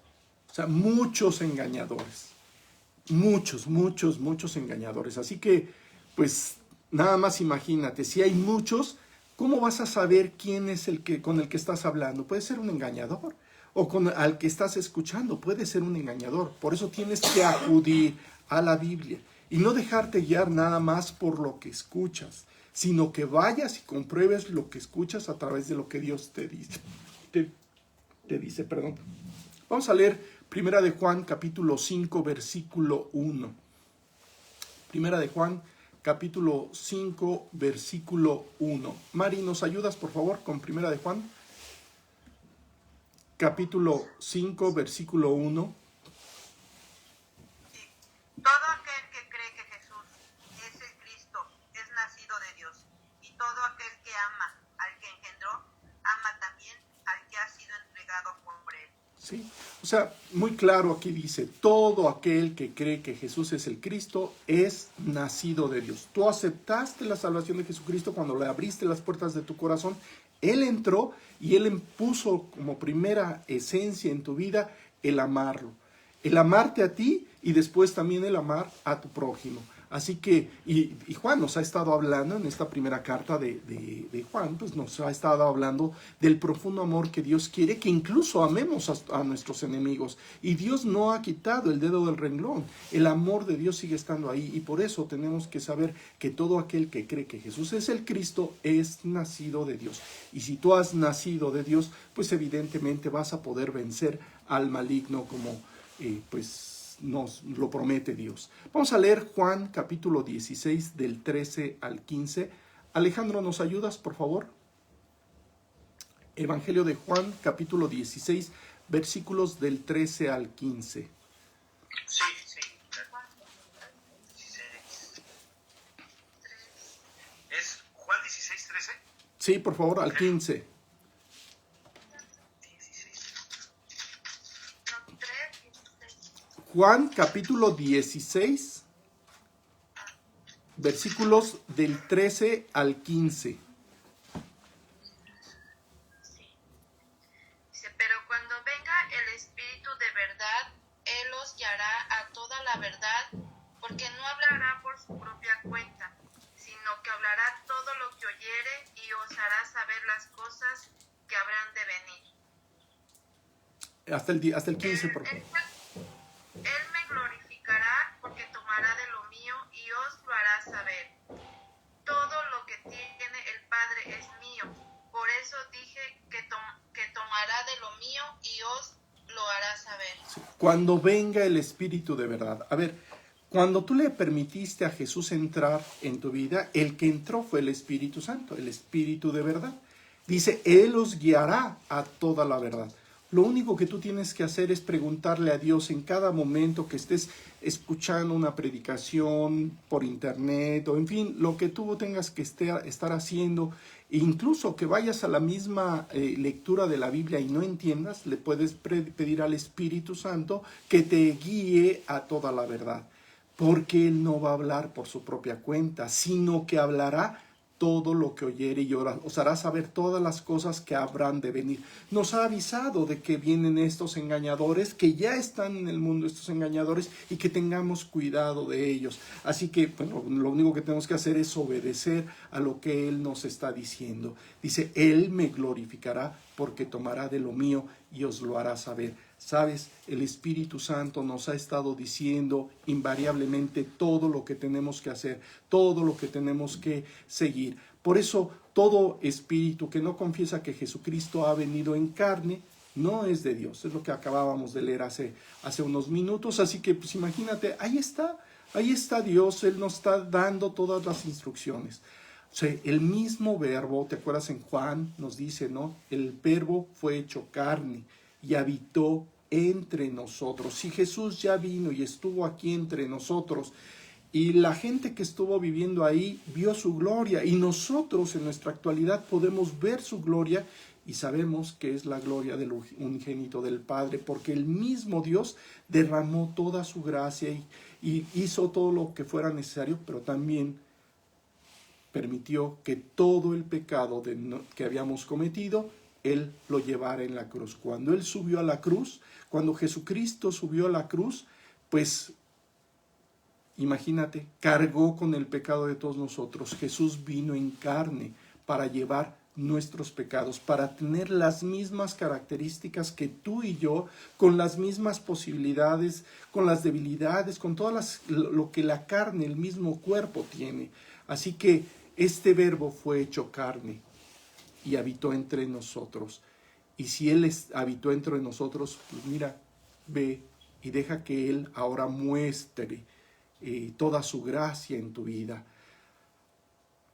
O sea, muchos engañadores. Muchos engañadores. Así que, pues, nada más imagínate, si hay muchos, ¿cómo vas a saber quién es el que con el que estás hablando? Puede ser un engañador. O al que estás escuchando, puede ser un engañador. Por eso tienes que acudir a la Biblia y no dejarte guiar nada más por lo que escuchas, sino que vayas y compruebes lo que escuchas a través de lo que Dios te dice. Te dice, perdón. Vamos a leer 1 de Juan capítulo 5 versículo 1. 1 de Juan capítulo 5 versículo 1. Mari, ¿nos ayudas por favor con 1 de Juan? Capítulo 5 versículo 1. Sí. Todo aquel que cree que Jesús es el Cristo es nacido de Dios. Y todo aquel que ama al que engendró, ama también al que ha sido entregado por él. Sí, o sea, muy claro aquí dice, todo aquel que cree que Jesús es el Cristo es nacido de Dios. Tú aceptaste la salvación de Jesucristo cuando le abriste las puertas de tu corazón. Él entró y Él puso como primera esencia en tu vida el amarlo. El amarte a ti y después también el amar a tu prójimo. Así que, y Juan nos ha estado hablando en esta primera carta de Juan, pues nos ha estado hablando del profundo amor que Dios quiere, que incluso amemos a nuestros enemigos. Y Dios no ha quitado el dedo del renglón. El amor de Dios sigue estando ahí. Y por eso tenemos que saber que todo aquel que cree que Jesús es el Cristo es nacido de Dios. Y si tú has nacido de Dios, pues evidentemente vas a poder vencer al maligno como pues nos lo promete Dios. Vamos a leer Juan capítulo 16 del 13 al 15. Alejandro, ¿nos ayudas, por favor? Evangelio de Juan capítulo 16, versículos del 13 al 15. Sí. 16. ¿Es Juan 16, 13? Sí, por favor, al 15. 16. No, 3, 16. Juan capítulo 16, versículos del 13 al 15. Dice, pero cuando venga el Espíritu de verdad, Él os guiará a toda la verdad, porque no hablará por su propia cuenta, sino que hablará todo lo que oyere y os hará saber las cosas que habrán de venir. Hasta el 15, por favor. Él me glorificará porque tomará de lo mío y os lo hará saber. Todo lo que tiene el Padre es mío. Por eso dije que tomará de lo mío y os lo hará saber. Cuando venga el Espíritu de verdad. A ver, cuando tú le permitiste a Jesús entrar en tu vida, el que entró fue el Espíritu Santo, el Espíritu de verdad. Dice, Él os guiará a toda la verdad. Lo único que tú tienes que hacer es preguntarle a Dios en cada momento que estés escuchando una predicación por internet o en fin, lo que tú tengas que estar haciendo, e incluso que vayas a la misma lectura de la Biblia y no entiendas, le puedes pedir al Espíritu Santo que te guíe a toda la verdad, porque Él no va a hablar por su propia cuenta, sino que hablará todo lo que oyere y os hará saber todas las cosas que habrán de venir. Nos ha avisado de que vienen estos engañadores, que ya están en el mundo estos engañadores y que tengamos cuidado de ellos. Así que, bueno, lo único que tenemos que hacer es obedecer a lo que Él nos está diciendo. Dice, Él me glorificará porque tomará de lo mío y os lo hará saber. Sabes, el Espíritu Santo nos ha estado diciendo invariablemente todo lo que tenemos que hacer, todo lo que tenemos que seguir. Por eso, todo espíritu que no confiesa que Jesucristo ha venido en carne, no es de Dios. Es lo que acabábamos de leer hace unos minutos. Así que, pues imagínate, ahí está Ahí está Dios, Él nos está dando todas las instrucciones. O sea, el mismo verbo, ¿te acuerdas en Juan? Nos dice, ¿no? El verbo fue hecho carne y habitó entre nosotros. Si Jesús ya vino y estuvo aquí entre nosotros, y la gente que estuvo viviendo ahí vio su gloria, y nosotros en nuestra actualidad podemos ver su gloria y sabemos que es la gloria del unigénito del Padre, porque el mismo Dios derramó toda su gracia y hizo todo lo que fuera necesario, pero también permitió que todo el pecado que habíamos cometido, Él lo llevara en la cruz. Cuando Él subió a la cruz, cuando Jesucristo subió a la cruz, pues imagínate, cargó con el pecado de todos nosotros. Jesús vino en carne para llevar nuestros pecados, para tener las mismas características que tú y yo, con las mismas posibilidades, con las debilidades, con todas lo que la carne, el mismo cuerpo tiene. Así que este verbo fue hecho carne y habitó entre nosotros. Y si Él habitó entre nosotros, pues mira, ve y deja que Él ahora muestre toda su gracia en tu vida.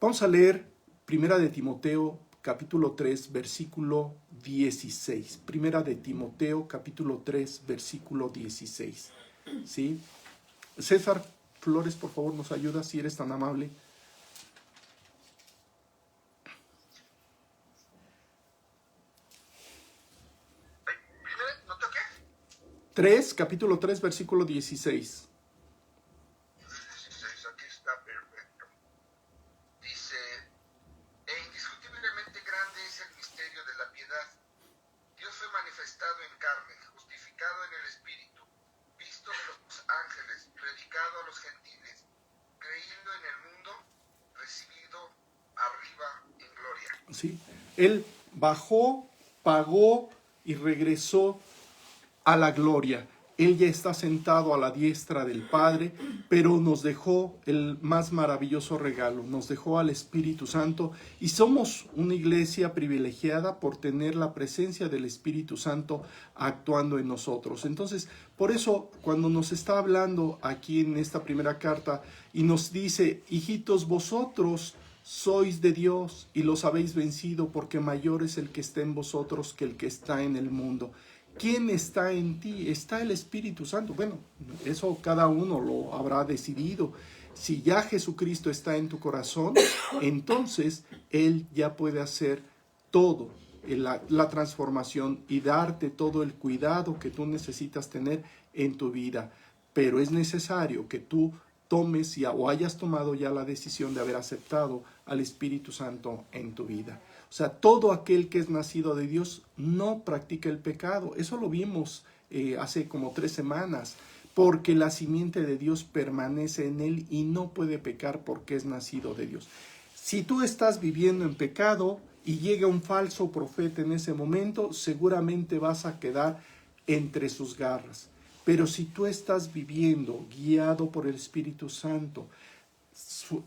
Vamos a leer Primera de Timoteo, capítulo 3, versículo 16. Primera de Timoteo, capítulo 3, versículo 16. ¿Sí? César Flores, por favor, nos ayuda, si eres tan amable. ¿No toqué? 3, capítulo 3, versículo 16. Aquí está, perfecto. Dice, indiscutiblemente grande es el misterio de la piedad. Dios fue manifestado en carne, justificado en el Espíritu, visto de los ángeles, predicado a los gentiles, creído en el mundo, recibido arriba en gloria. ¿Sí? Él bajó, pagó y regresó a la gloria. Él ya está sentado a la diestra del Padre, pero nos dejó el más maravilloso regalo, nos dejó al Espíritu Santo, y somos una iglesia privilegiada por tener la presencia del Espíritu Santo actuando en nosotros. Entonces, por eso, cuando nos está hablando aquí en esta primera carta y nos dice, hijitos, vosotros sois de Dios y los habéis vencido, porque mayor es el que está en vosotros que el que está en el mundo. ¿Quién está en ti? Está el Espíritu Santo. Bueno, eso cada uno lo habrá decidido. Si ya Jesucristo está en tu corazón, entonces Él ya puede hacer todo, la transformación, y darte todo el cuidado que tú necesitas tener en tu vida. Pero es necesario que tú tomes ya o hayas tomado ya la decisión de haber aceptado al Espíritu Santo en tu vida. O sea, todo aquel que es nacido de Dios no practica el pecado. Eso lo vimos hace como 3 semanas, porque la simiente de Dios permanece en él y no puede pecar porque es nacido de Dios. Si tú estás viviendo en pecado y llega un falso profeta en ese momento, seguramente vas a quedar entre sus garras. Pero si tú estás viviendo guiado por el Espíritu Santo,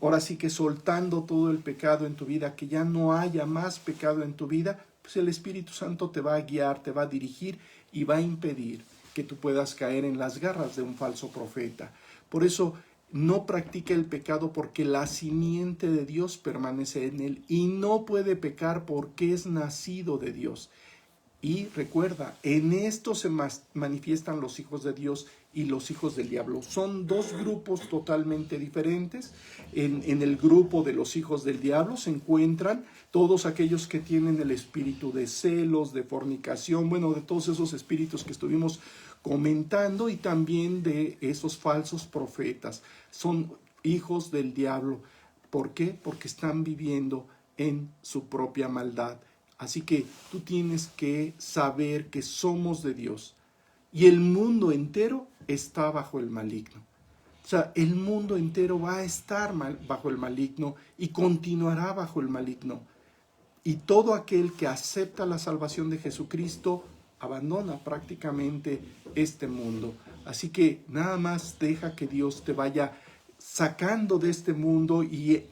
ahora sí que soltando todo el pecado en tu vida, que ya no haya más pecado en tu vida, pues el Espíritu Santo te va a guiar, te va a dirigir y va a impedir que tú puedas caer en las garras de un falso profeta. Por eso no practica el pecado, porque la simiente de Dios permanece en él y no puede pecar porque es nacido de Dios. Y recuerda, en esto se manifiestan los hijos de Dios y los hijos del diablo. Son 2 grupos totalmente diferentes. En el grupo de los hijos del diablo se encuentran todos aquellos que tienen el espíritu de celos, de fornicación, bueno, de todos esos espíritus que estuvimos comentando, y también de esos falsos profetas. Son hijos del diablo. ¿Por qué? Porque están viviendo en su propia maldad. Así que tú tienes que saber que somos de Dios y el mundo entero está bajo el maligno. O sea, el mundo entero va a estar bajo el maligno y continuará bajo el maligno. Y todo aquel que acepta la salvación de Jesucristo abandona prácticamente este mundo. Así que nada más deja que Dios te vaya sacando de este mundo y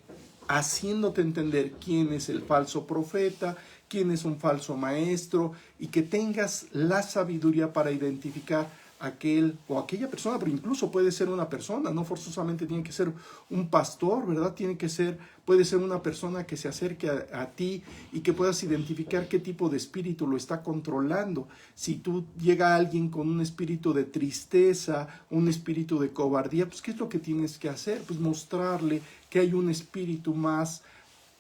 haciéndote entender quién es el falso profeta, quién es un falso maestro, y que tengas la sabiduría para identificar aquel o aquella persona, pero incluso puede ser una persona, no forzosamente tiene que ser un pastor, ¿verdad? Puede ser una persona que se acerque a ti y que puedas identificar qué tipo de espíritu lo está controlando. Si tú llega alguien con un espíritu de tristeza, un espíritu de cobardía, pues ¿qué es lo que tienes que hacer? Pues mostrarle que hay un espíritu más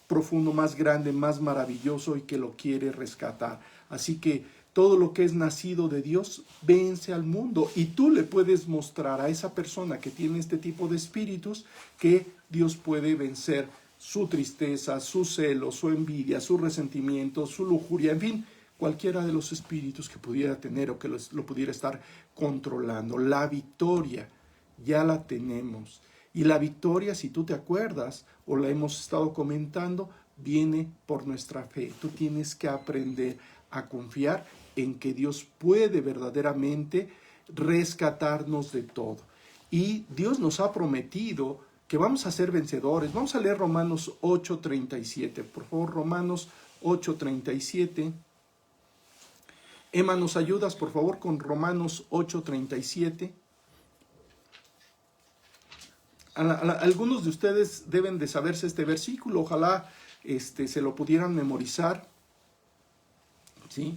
profundo, más grande, más maravilloso y que lo quiere rescatar. Así que todo lo que es nacido de Dios vence al mundo, y tú le puedes mostrar a esa persona que tiene este tipo de espíritus que Dios puede vencer su tristeza, su celo, su envidia, su resentimiento, su lujuria, en fin, cualquiera de los espíritus que pudiera tener o que lo pudiera estar controlando. La victoria ya la tenemos. Y la victoria, si tú te acuerdas o la hemos estado comentando, viene por nuestra fe. Tú tienes que aprender a confiar en que Dios puede verdaderamente rescatarnos de todo. Y Dios nos ha prometido que vamos a ser vencedores. Vamos a leer Romanos 8:37. Por favor, Romanos 8:37. Emma, ¿nos ayudas, por favor, con Romanos 8:37? Algunos de ustedes deben de saberse este versículo. Ojalá se lo pudieran memorizar. ¿Sí?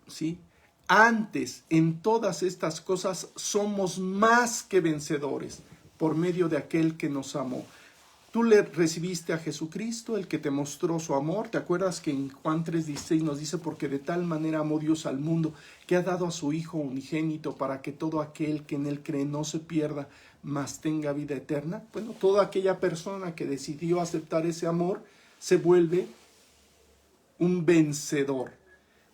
¿Sí? Antes, en todas estas cosas, somos más que vencedores por medio de aquel que nos amó. Tú le recibiste a Jesucristo, el que te mostró su amor. ¿Te acuerdas que en Juan 3:16 nos dice: porque de tal manera amó Dios al mundo, que ha dado a su Hijo unigénito, para que todo aquel que en él cree no se pierda, mas tenga vida eterna? Bueno, toda aquella persona que decidió aceptar ese amor se vuelve un vencedor.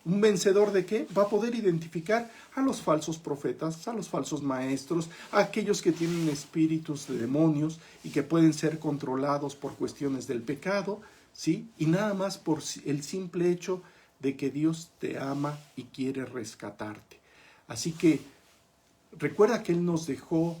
¿Un vencedor de qué? Va a poder identificar a los falsos profetas, a los falsos maestros, a aquellos que tienen espíritus de demonios y que pueden ser controlados por cuestiones del pecado, ¿sí? Y nada más por el simple hecho de que Dios te ama y quiere rescatarte. Así que recuerda que Él nos dejó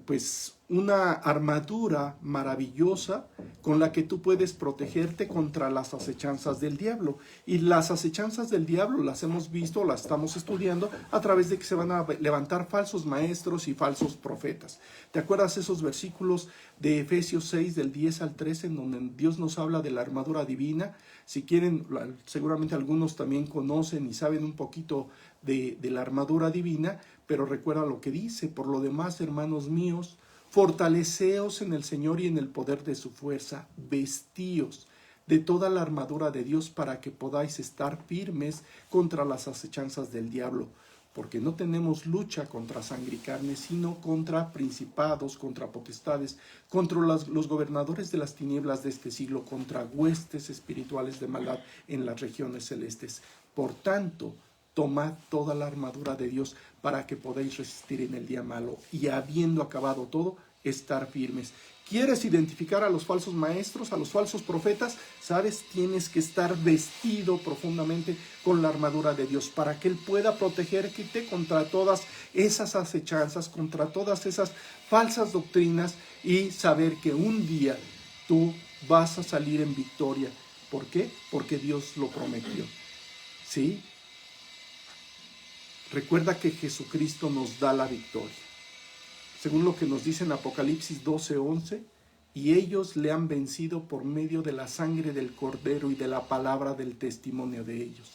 pues una armadura maravillosa con la que tú puedes protegerte contra las acechanzas del diablo. Y las acechanzas del diablo las hemos visto, las estamos estudiando a través de que se van a levantar falsos maestros y falsos profetas. ¿Te acuerdas esos versículos de Efesios 6 del 10 al 13 en donde Dios nos habla de la armadura divina? Si quieren, seguramente algunos también conocen y saben un poquito de la armadura divina, pero recuerda lo que dice: por lo demás, hermanos míos, fortaleceos en el Señor y en el poder de su fuerza, vestíos de toda la armadura de Dios para que podáis estar firmes contra las acechanzas del diablo, porque no tenemos lucha contra sangre y carne, sino contra principados, contra potestades, contra los gobernadores de las tinieblas de este siglo, contra huestes espirituales de maldad en las regiones celestes. Por tanto, tomad toda la armadura de Dios para que podáis resistir en el día malo, y habiendo acabado todo, estar firmes. ¿Quieres identificar a los falsos maestros, a los falsos profetas? ¿Sabes? Tienes que estar vestido profundamente con la armadura de Dios para que Él pueda protegerte contra todas esas acechanzas, contra todas esas falsas doctrinas, y saber que un día tú vas a salir en victoria. ¿Por qué? Porque Dios lo prometió. ¿Sí? Recuerda que Jesucristo nos da la victoria. Según lo que nos dice en Apocalipsis 12:11, y ellos le han vencido por medio de la sangre del Cordero y de la palabra del testimonio de ellos,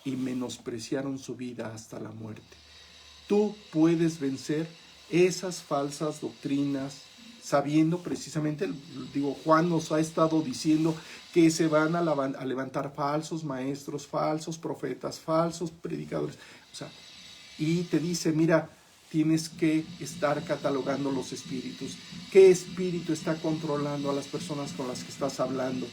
y menospreciaron su vida hasta la muerte. Tú puedes vencer esas falsas doctrinas, sabiendo precisamente, Juan nos ha estado diciendo que se van a levantar falsos maestros, falsos profetas, falsos predicadores. Y te dice: mira, tienes que estar catalogando los espíritus. ¿Qué espíritu está controlando a las personas con las que estás hablando?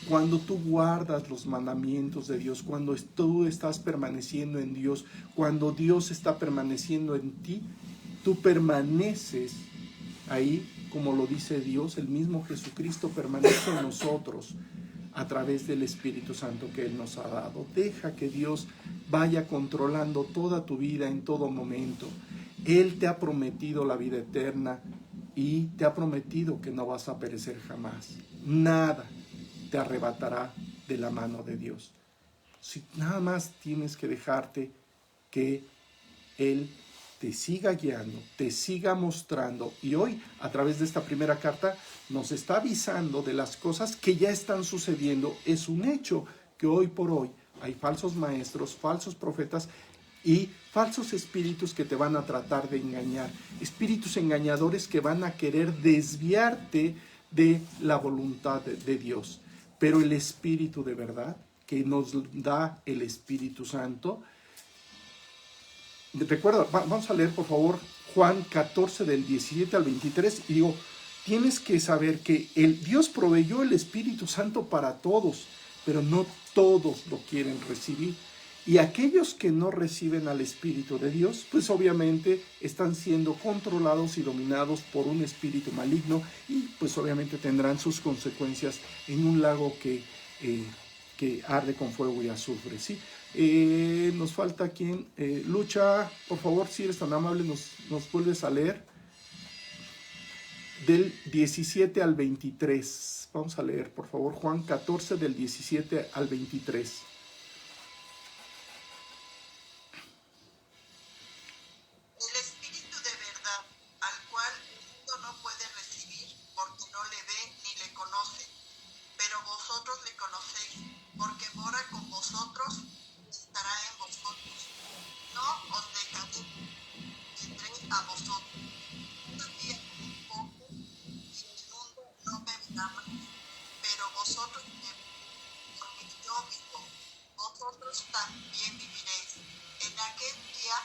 Cuando tú guardas los mandamientos de Dios, cuando tú estás permaneciendo en Dios, cuando Dios está permaneciendo en ti, tú permaneces ahí, como lo dice Dios. El mismo Jesucristo permanece en nosotros a través del Espíritu Santo que Él nos ha dado. Deja que Dios vaya controlando toda tu vida en todo momento. Él te ha prometido la vida eterna y te ha prometido que no vas a perecer jamás. Nada te arrebatará de la mano de Dios. Si nada más tienes que dejarte que Él te siga guiando, te siga mostrando. Y hoy, a través de esta primera carta, nos está avisando de las cosas que ya están sucediendo. Es un hecho que hoy por hoy hay falsos maestros, falsos profetas y falsos espíritus que te van a tratar de engañar. Espíritus engañadores que van a querer desviarte de la voluntad de Dios. Pero el Espíritu de verdad, que nos da el Espíritu Santo. Recuerda, vamos a leer por favor Juan 14 del 17 al 23 y digo, tienes que saber que Dios proveyó el Espíritu Santo para todos, pero no todos lo quieren recibir. Y aquellos que no reciben al Espíritu de Dios, pues obviamente están siendo controlados y dominados por un espíritu maligno y pues obviamente tendrán sus consecuencias en un lago que arde con fuego y azufre, ¿sí? Nos falta quien, Lucha, por favor, si eres tan amable, nos vuelves a leer del 17 al 23. Vamos a leer, por favor, Juan 14 del 17 al 23. El Espíritu de verdad, al cual el mundo no puede recibir, porque no le ve ni le conoce, pero vosotros le conocéis, porque mora con vosotros y estará en vosotros. No os dejaré, vendré a vosotros. Todavía un poco, y el mundo no me verá más, pero vosotros me veréis, porque yo vivo, vosotros también viviréis. En aquel día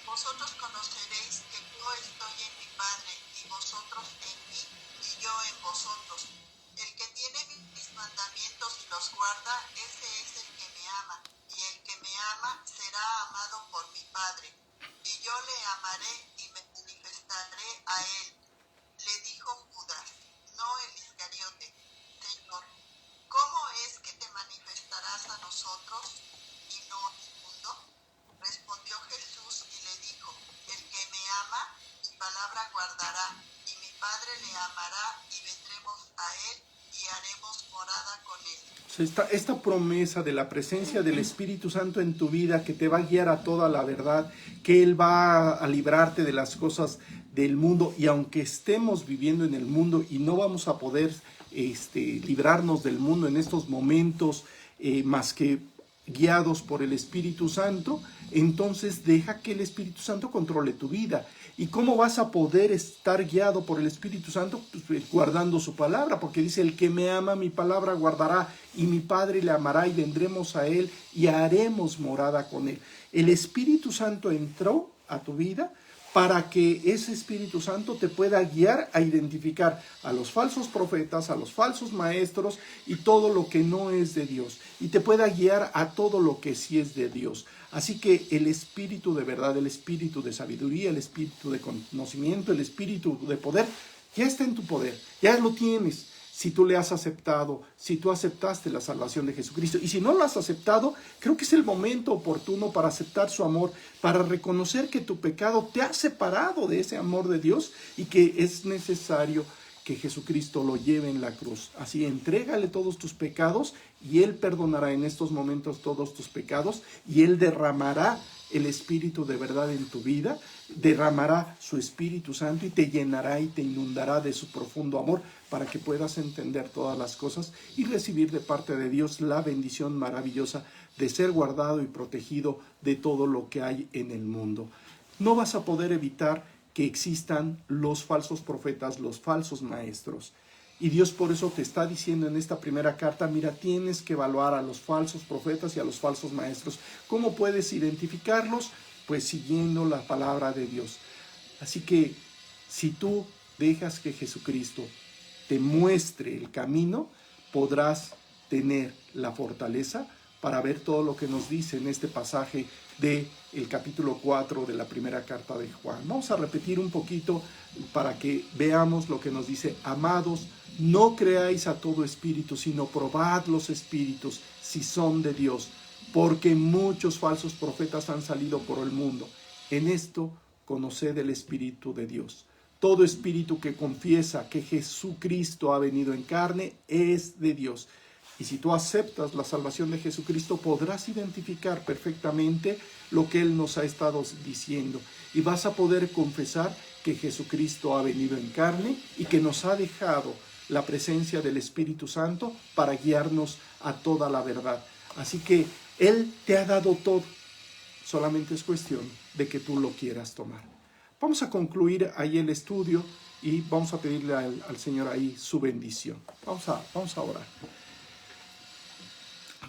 vosotros conoceréis que yo estoy en mi Padre, y vosotros en mí, y yo en vosotros. El que tiene mis mandamientos y los guarda, ese es el que me ama, y el que me ama será amado por mi Padre, y yo le amaré y me manifestaré a él. Le dijo Judas, no el Iscariote: Señor, ¿cómo es que te manifestarás a nosotros y no al mundo? Respondió Jesús y le dijo: el que me ama, mi palabra guardará, y mi Padre le amará, y vendremos a él y haremos morada con él. Esta promesa de la presencia del Espíritu Santo en tu vida, que te va a guiar a toda la verdad, que Él va a librarte de las cosas del mundo, y aunque estemos viviendo en el mundo y no vamos a poder librarnos del mundo en estos momentos, más que guiados por el Espíritu Santo, entonces deja que el Espíritu Santo controle tu vida. ¿Y cómo vas a poder estar guiado por el Espíritu Santo? Pues guardando su palabra, porque dice: el que me ama, mi palabra guardará, y mi Padre le amará, y vendremos a él y haremos morada con él. El Espíritu Santo entró a tu vida para que ese Espíritu Santo te pueda guiar a identificar a los falsos profetas, a los falsos maestros y todo lo que no es de Dios, y te pueda guiar a todo lo que sí es de Dios. Así que el Espíritu de verdad, el Espíritu de sabiduría, el Espíritu de conocimiento, el Espíritu de poder, ya está en tu poder, ya lo tienes. Si tú le has aceptado, si tú aceptaste la salvación de Jesucristo. Y si no lo has aceptado, creo que es el momento oportuno para aceptar su amor, para reconocer que tu pecado te ha separado de ese amor de Dios y que es necesario que Jesucristo lo lleve en la cruz. Así, entrégale todos tus pecados y Él perdonará en estos momentos todos tus pecados, y Él derramará el Espíritu de verdad en tu vida, derramará su Espíritu Santo y te llenará y te inundará de su profundo amor, para que puedas entender todas las cosas y recibir de parte de Dios la bendición maravillosa de ser guardado y protegido de todo lo que hay en el mundo. No vas a poder evitar que existan los falsos profetas, los falsos maestros. Y Dios por eso te está diciendo en esta primera carta: mira, tienes que evaluar a los falsos profetas y a los falsos maestros. ¿Cómo puedes identificarlos? Pues siguiendo la palabra de Dios. Así que si tú dejas que Jesucristo te muestre el camino, podrás tener la fortaleza para ver todo lo que nos dice en este pasaje del capítulo 4 de la primera carta de Juan. Vamos a repetir un poquito para que veamos lo que nos dice: amados, no creáis a todo espíritu, sino probad los espíritus si son de Dios, porque muchos falsos profetas han salido por el mundo. En esto conoced el Espíritu de Dios. Todo espíritu que confiesa que Jesucristo ha venido en carne es de Dios. Y si tú aceptas la salvación de Jesucristo, podrás identificar perfectamente lo que Él nos ha estado diciendo. Y vas a poder confesar que Jesucristo ha venido en carne y que nos ha dejado la presencia del Espíritu Santo para guiarnos a toda la verdad. Así que Él te ha dado todo. Solamente es cuestión de que tú lo quieras tomar. Vamos a concluir ahí el estudio y vamos a pedirle al Señor ahí su bendición. Vamos a orar.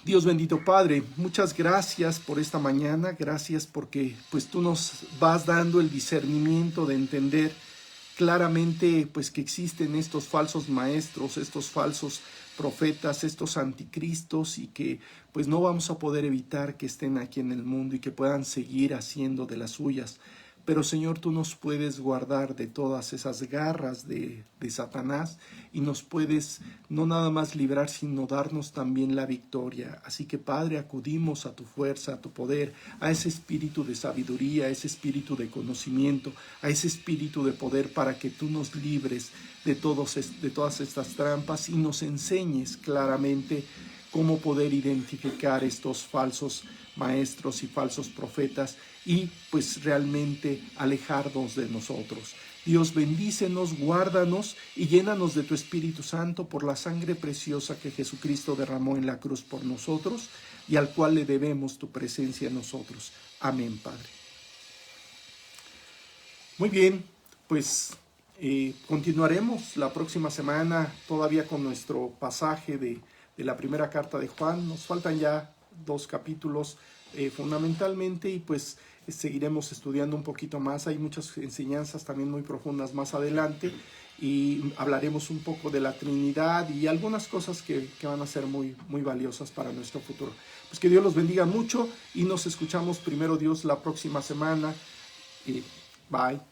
Dios bendito Padre, muchas gracias por esta mañana, gracias porque pues tú nos vas dando el discernimiento de entender claramente pues que existen estos falsos maestros, estos falsos profetas, estos anticristos y que pues no vamos a poder evitar que estén aquí en el mundo y que puedan seguir haciendo de las suyas. Pero Señor, tú nos puedes guardar de todas esas garras de Satanás y nos puedes no nada más librar, sino darnos también la victoria. Así que Padre, acudimos a tu fuerza, a tu poder, a ese espíritu de sabiduría, a ese espíritu de conocimiento, a ese espíritu de poder para que tú nos libres de todas estas trampas y nos enseñes claramente cómo poder identificar estos falsos maestros y falsos profetas y pues realmente alejarnos de nosotros. Dios, bendícenos, guárdanos y llénanos de tu Espíritu Santo por la sangre preciosa que Jesucristo derramó en la cruz por nosotros y al cual le debemos tu presencia en nosotros. Amén, Padre. Muy bien, pues continuaremos la próxima semana todavía con nuestro pasaje de la primera carta de Juan. Nos faltan ya 2 capítulos fundamentalmente y pues seguiremos estudiando un poquito más. Hay muchas enseñanzas también muy profundas más adelante y hablaremos un poco de la Trinidad y algunas cosas que van a ser muy, muy valiosas para nuestro futuro. Pues que Dios los bendiga mucho y nos escuchamos primero Dios la próxima semana. Bye.